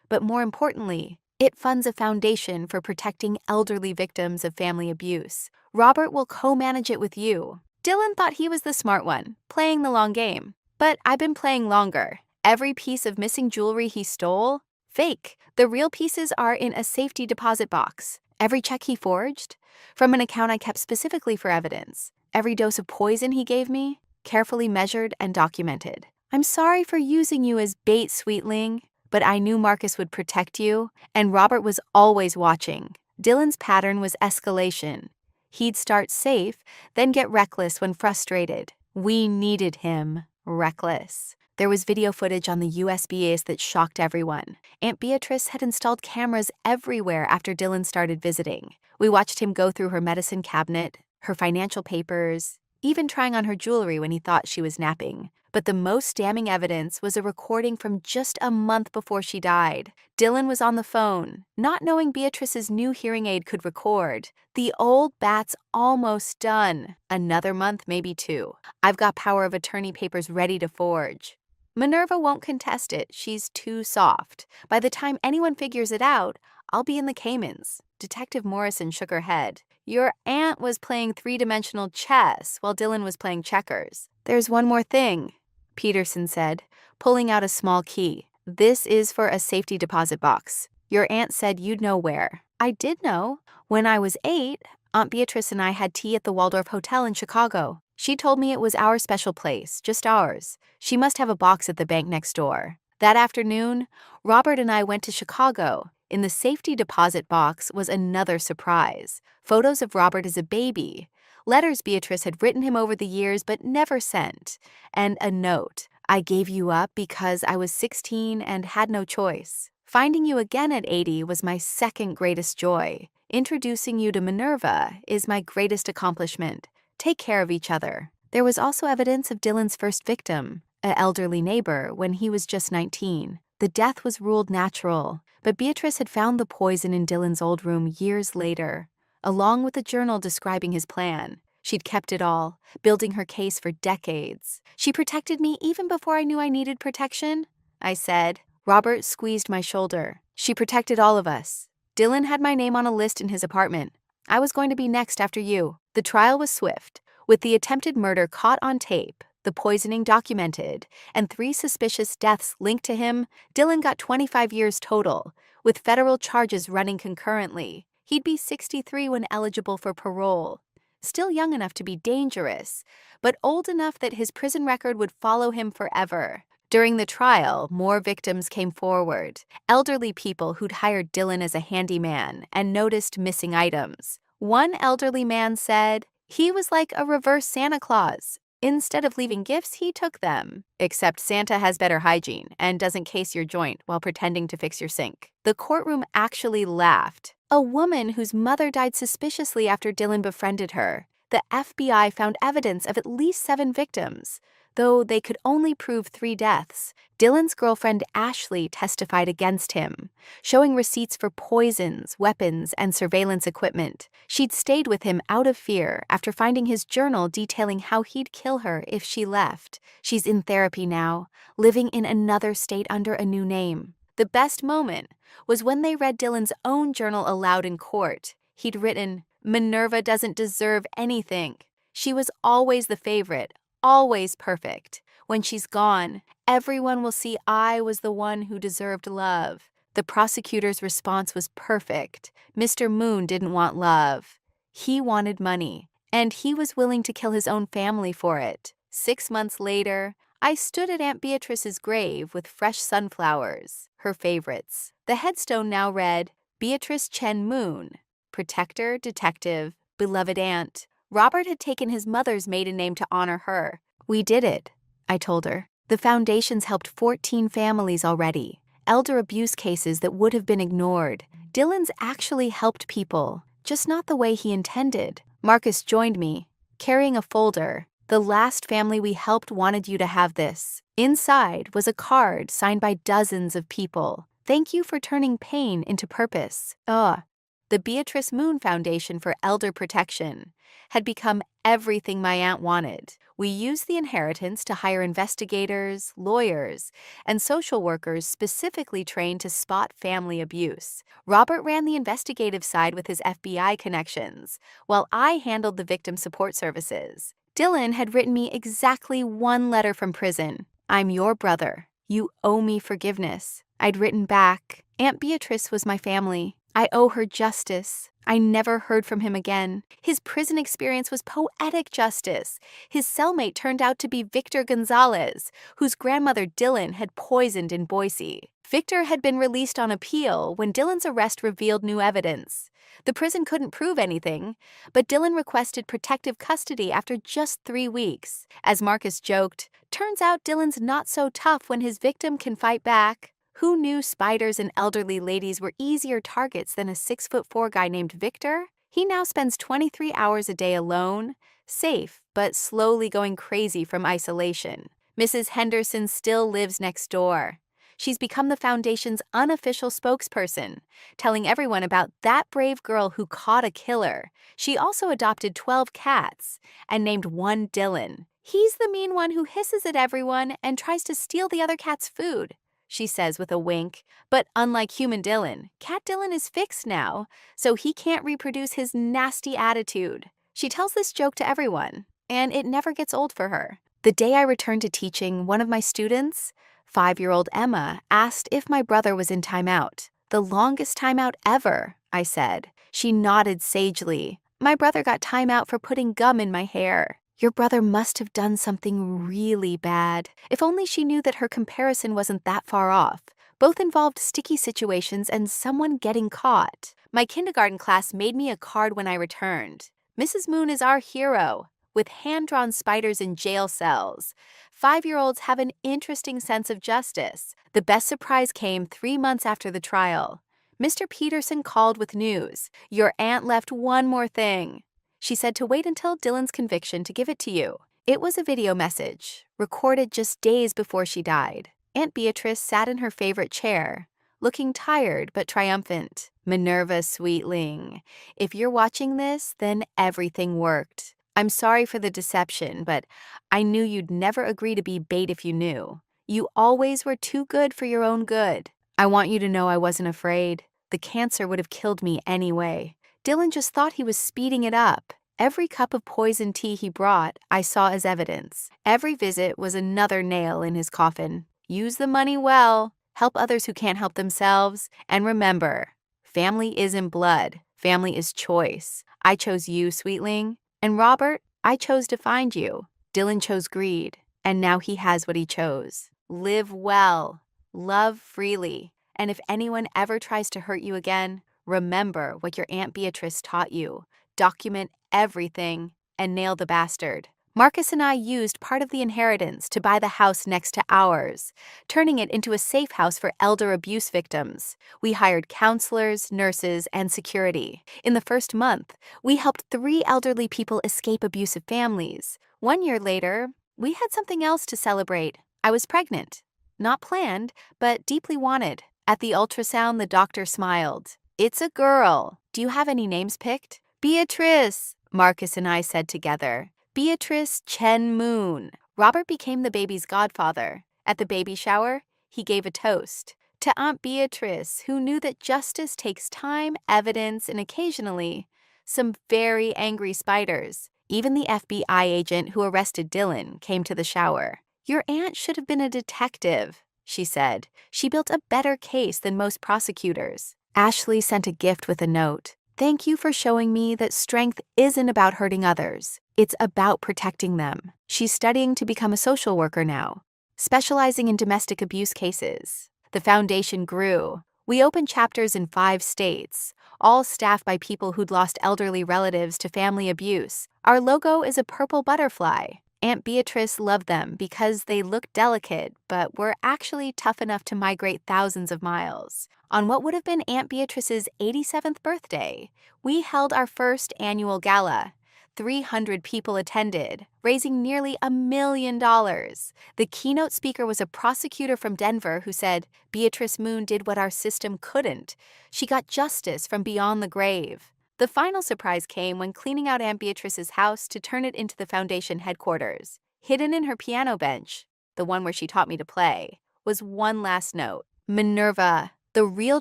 but more importantly, it funds a foundation for protecting elderly victims of family abuse. Robert will co-manage it with you. Dylan thought he was the smart one, playing the long game. But I've been playing longer. Every piece of missing jewelry he stole, fake. The real pieces are in a safety deposit box. Every check he forged, from an account I kept specifically for evidence. Every dose of poison he gave me, carefully measured and documented. I'm sorry for using you as bait, sweetling, but I knew Marcus would protect you, and Robert was always watching. Dylan's pattern was escalation. He'd start safe, then get reckless when frustrated. We needed him reckless. There was video footage on the USBs that shocked everyone. Aunt Beatrice had installed cameras everywhere after Dylan started visiting. We watched him go through her medicine cabinet, her financial papers, even trying on her jewelry when he thought she was napping. But the most damning evidence was a recording from just a month before she died. Dylan was on the phone, not knowing Beatrice's new hearing aid could record. The old bat's almost done. Another month, maybe 2. I've got power of attorney papers ready to forge. Minerva won't contest it. She's too soft. By the time anyone figures it out, I'll be in the Caymans. Detective Morrison shook her head. Your aunt was playing 3-dimensional chess while Dylan was playing checkers. There's one more thing, Peterson said, pulling out a small key. This is for a safety deposit box. Your aunt said you'd know where. I did know. When I was 8, Aunt Beatrice and I had tea at the Waldorf Hotel in Chicago. She told me it was our special place, just ours. She must have a box at the bank next door. That afternoon, Robert and I went to Chicago. In the safety deposit box was another surprise. Photos of Robert as a baby. Letters Beatrice had written him over the years but never sent. And a note. I gave you up because I was 16 and had no choice. Finding you again at 80 was my second greatest joy. Introducing you to Minerva is my greatest accomplishment. Take care of each other. There was also evidence of Dylan's first victim, an elderly neighbor, when he was just 19. The death was ruled natural, but Beatrice had found the poison in Dylan's old room years later, along with a journal describing his plan. She'd kept it all, building her case for decades. She protected me even before I knew I needed protection, I said. Robert squeezed my shoulder. She protected all of us. Dylan had my name on a list in his apartment. I was going to be next after you. The trial was swift, with the attempted murder caught on tape, the poisoning documented, and 3 suspicious deaths linked to him. Dylan got 25 years total, with federal charges running concurrently. He'd be 63 when eligible for parole. Still young enough to be dangerous, but old enough that his prison record would follow him forever. During the trial, more victims came forward. Elderly people who'd hired Dylan as a handyman and noticed missing items. One elderly man said, he was like a reverse Santa Claus. Instead of leaving gifts, he took them. Except Santa has better hygiene and doesn't case your joint while pretending to fix your sink. The courtroom actually laughed. A woman whose mother died suspiciously after Dylan befriended her. The FBI found evidence of at least 7 victims, though they could only prove 3 deaths. Dylan's girlfriend Ashley testified against him, showing receipts for poisons, weapons, and surveillance equipment. She'd stayed with him out of fear after finding his journal detailing how he'd kill her if she left. She's in therapy now, living in another state under a new name. The best moment was when they read Dylan's own journal aloud in court. He'd written, Minerva doesn't deserve anything. She was always the favorite, always perfect. When she's gone, everyone will see I was the one who deserved love. The prosecutor's response was perfect. Mr. Moon didn't want love. He wanted money, and he was willing to kill his own family for it. 6 months later, I stood at Aunt Beatrice's grave with fresh sunflowers, her favorites. The headstone now read, Beatrice Chen Moon, protector, detective, beloved aunt. Robert had taken his mother's maiden name to honor her. We did it, I told her. The foundation's helped 14 families already. Elder abuse cases that would have been ignored. Dylan's actually helped people, just not the way he intended. Marcus joined me, carrying a folder. The last family we helped wanted you to have this. Inside was a card signed by dozens of people. Thank you for turning pain into purpose. The Beatrice Moon Foundation for Elder Protection had become everything my aunt wanted. We used the inheritance to hire investigators, lawyers, and social workers specifically trained to spot family abuse. Robert ran the investigative side with his FBI connections, while I handled the victim support services. Dylan had written me exactly 1 letter from prison. I'm your brother. You owe me forgiveness. I'd written back, Aunt Beatrice was my family. I owe her justice. I never heard from him again. His prison experience was poetic justice. His cellmate turned out to be Victor Gonzalez, whose grandmother Dylan had poisoned in Boise. Victor had been released on appeal when Dylan's arrest revealed new evidence. The prison couldn't prove anything, but Dylan requested protective custody after just 3 weeks. As Marcus joked, turns out Dylan's not so tough when his victim can fight back. Who knew spiders and elderly ladies were easier targets than a 6'4" guy named Victor? He now spends 23 hours a day alone, safe, but slowly going crazy from isolation. Mrs. Henderson still lives next door. She's become the foundation's unofficial spokesperson, telling everyone about that brave girl who caught a killer. She also adopted 12 cats and named one Dylan. He's the mean one who hisses at everyone and tries to steal the other cat's food, she says with a wink. But unlike human Dylan, cat Dylan is fixed now, so he can't reproduce his nasty attitude. She tells this joke to everyone, and it never gets old for her. The day I returned to teaching, one of my students, 5-year-old Emma, asked if my brother was in timeout. The longest timeout ever, I said. She nodded sagely. My brother got timeout for putting gum in my hair. Your brother must have done something really bad. If only she knew that her comparison wasn't that far off. Both involved sticky situations and someone getting caught. My kindergarten class made me a card when I returned. Mrs. Moon is our hero, with hand-drawn spiders in jail cells. 5-year-olds have an interesting sense of justice. The best surprise came 3 months after the trial. Mr. Peterson called with news. Your aunt left one more thing. She said to wait until Dylan's conviction to give it to you. It was a video message, recorded just days before she died. Aunt Beatrice sat in her favorite chair, looking tired but triumphant. Minerva, sweetling, if you're watching this, then everything worked. I'm sorry for the deception, but I knew you'd never agree to be bait if you knew. You always were too good for your own good. I want you to know I wasn't afraid. The cancer would have killed me anyway. Dylan just thought he was speeding it up. Every cup of poison tea he brought, I saw as evidence. Every visit was another nail in his coffin. Use the money well. Help others who can't help themselves. And remember, family isn't blood. Family is choice. I chose you, sweetling. And Robert, I chose to find you. Dylan chose greed, and now he has what he chose. Live well, love freely, and if anyone ever tries to hurt you again, remember what your Aunt Beatrice taught you. Document everything and nail the bastard. Marcus and I used part of the inheritance to buy the house next to ours, turning it into a safe house for elder abuse victims. We hired counselors, nurses, and security. In the first month, we helped 3 elderly people escape abusive families. 1 year later, we had something else to celebrate. I was pregnant. Not planned, but deeply wanted. At the ultrasound, the doctor smiled. It's a girl. Do you have any names picked? Beatrice, Marcus and I said together. Beatrice Chen Moon. Robert became the baby's godfather. At the baby shower, he gave a toast to Aunt Beatrice, who knew that justice takes time, evidence, and occasionally some very angry spiders. Even the FBI agent who arrested Dylan came to the shower. Your aunt should have been a detective, she said. She built a better case than most prosecutors. Ashley sent a gift with a note. Thank you for showing me that strength isn't about hurting others. It's about protecting them. She's studying to become a social worker now, specializing in domestic abuse cases. The foundation grew. We opened chapters in 5 states, all staffed by people who'd lost elderly relatives to family abuse. Our logo is a purple butterfly. Aunt Beatrice loved them because they looked delicate, but were actually tough enough to migrate thousands of miles. On what would have been Aunt Beatrice's 87th birthday, we held our first annual gala. 300 people attended, raising nearly $1 million. The keynote speaker was a prosecutor from Denver who said, Beatrice Moon did what our system couldn't. She got justice from beyond the grave. The final surprise came when cleaning out Aunt Beatrice's house to turn it into the foundation headquarters. Hidden in her piano bench, the one where she taught me to play, was one last note. Minerva, the real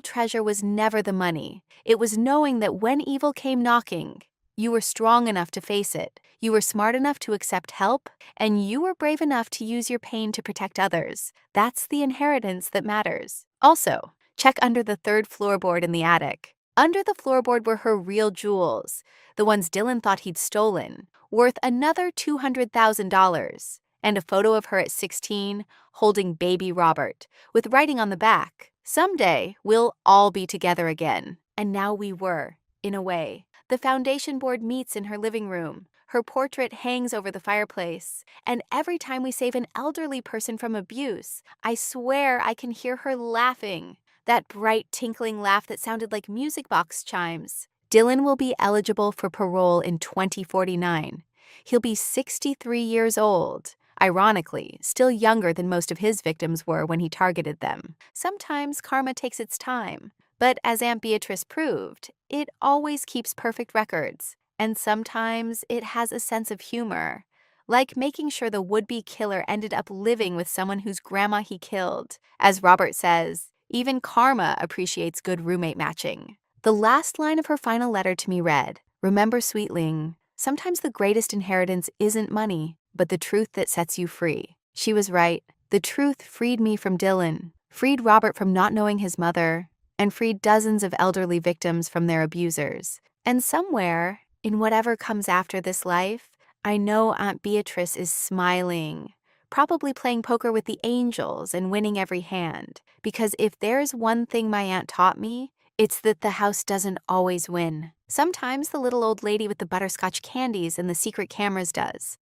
treasure was never the money. It was knowing that when evil came knocking, you were strong enough to face it, you were smart enough to accept help, and you were brave enough to use your pain to protect others. That's the inheritance that matters. Also, check under the 3rd floorboard in the attic. Under the floorboard were her real jewels, the ones Dylan thought he'd stolen, worth another $200,000, and a photo of her at 16 holding baby Robert, with writing on the back, someday we'll all be together again. And now we were. in a way. The foundation board meets in her living room. Her portrait hangs over the fireplace. And every time we save an elderly person from abuse, I swear I can hear her laughing. That bright, tinkling laugh that sounded like music box chimes. Dylan will be eligible for parole in 2049. He'll be 63 years old. Ironically, still younger than most of his victims were when he targeted them. Sometimes karma takes its time. But as Aunt Beatrice proved, it always keeps perfect records. And sometimes it has a sense of humor. Like making sure the would-be killer ended up living with someone whose grandma he killed. As Robert says, even karma appreciates good roommate matching. The last line of her final letter to me read, "Remember, sweetling, sometimes the greatest inheritance isn't money, but the truth that sets you free." She was right. The truth freed me from Dylan, freed Robert from not knowing his mother, and freed dozens of elderly victims from their abusers. And somewhere, in whatever comes after this life, I know Aunt Beatrice is smiling, probably playing poker with the angels and winning every hand. Because if there's one thing my aunt taught me, it's that the house doesn't always win. Sometimes the little old lady with the butterscotch candies and the secret cameras does.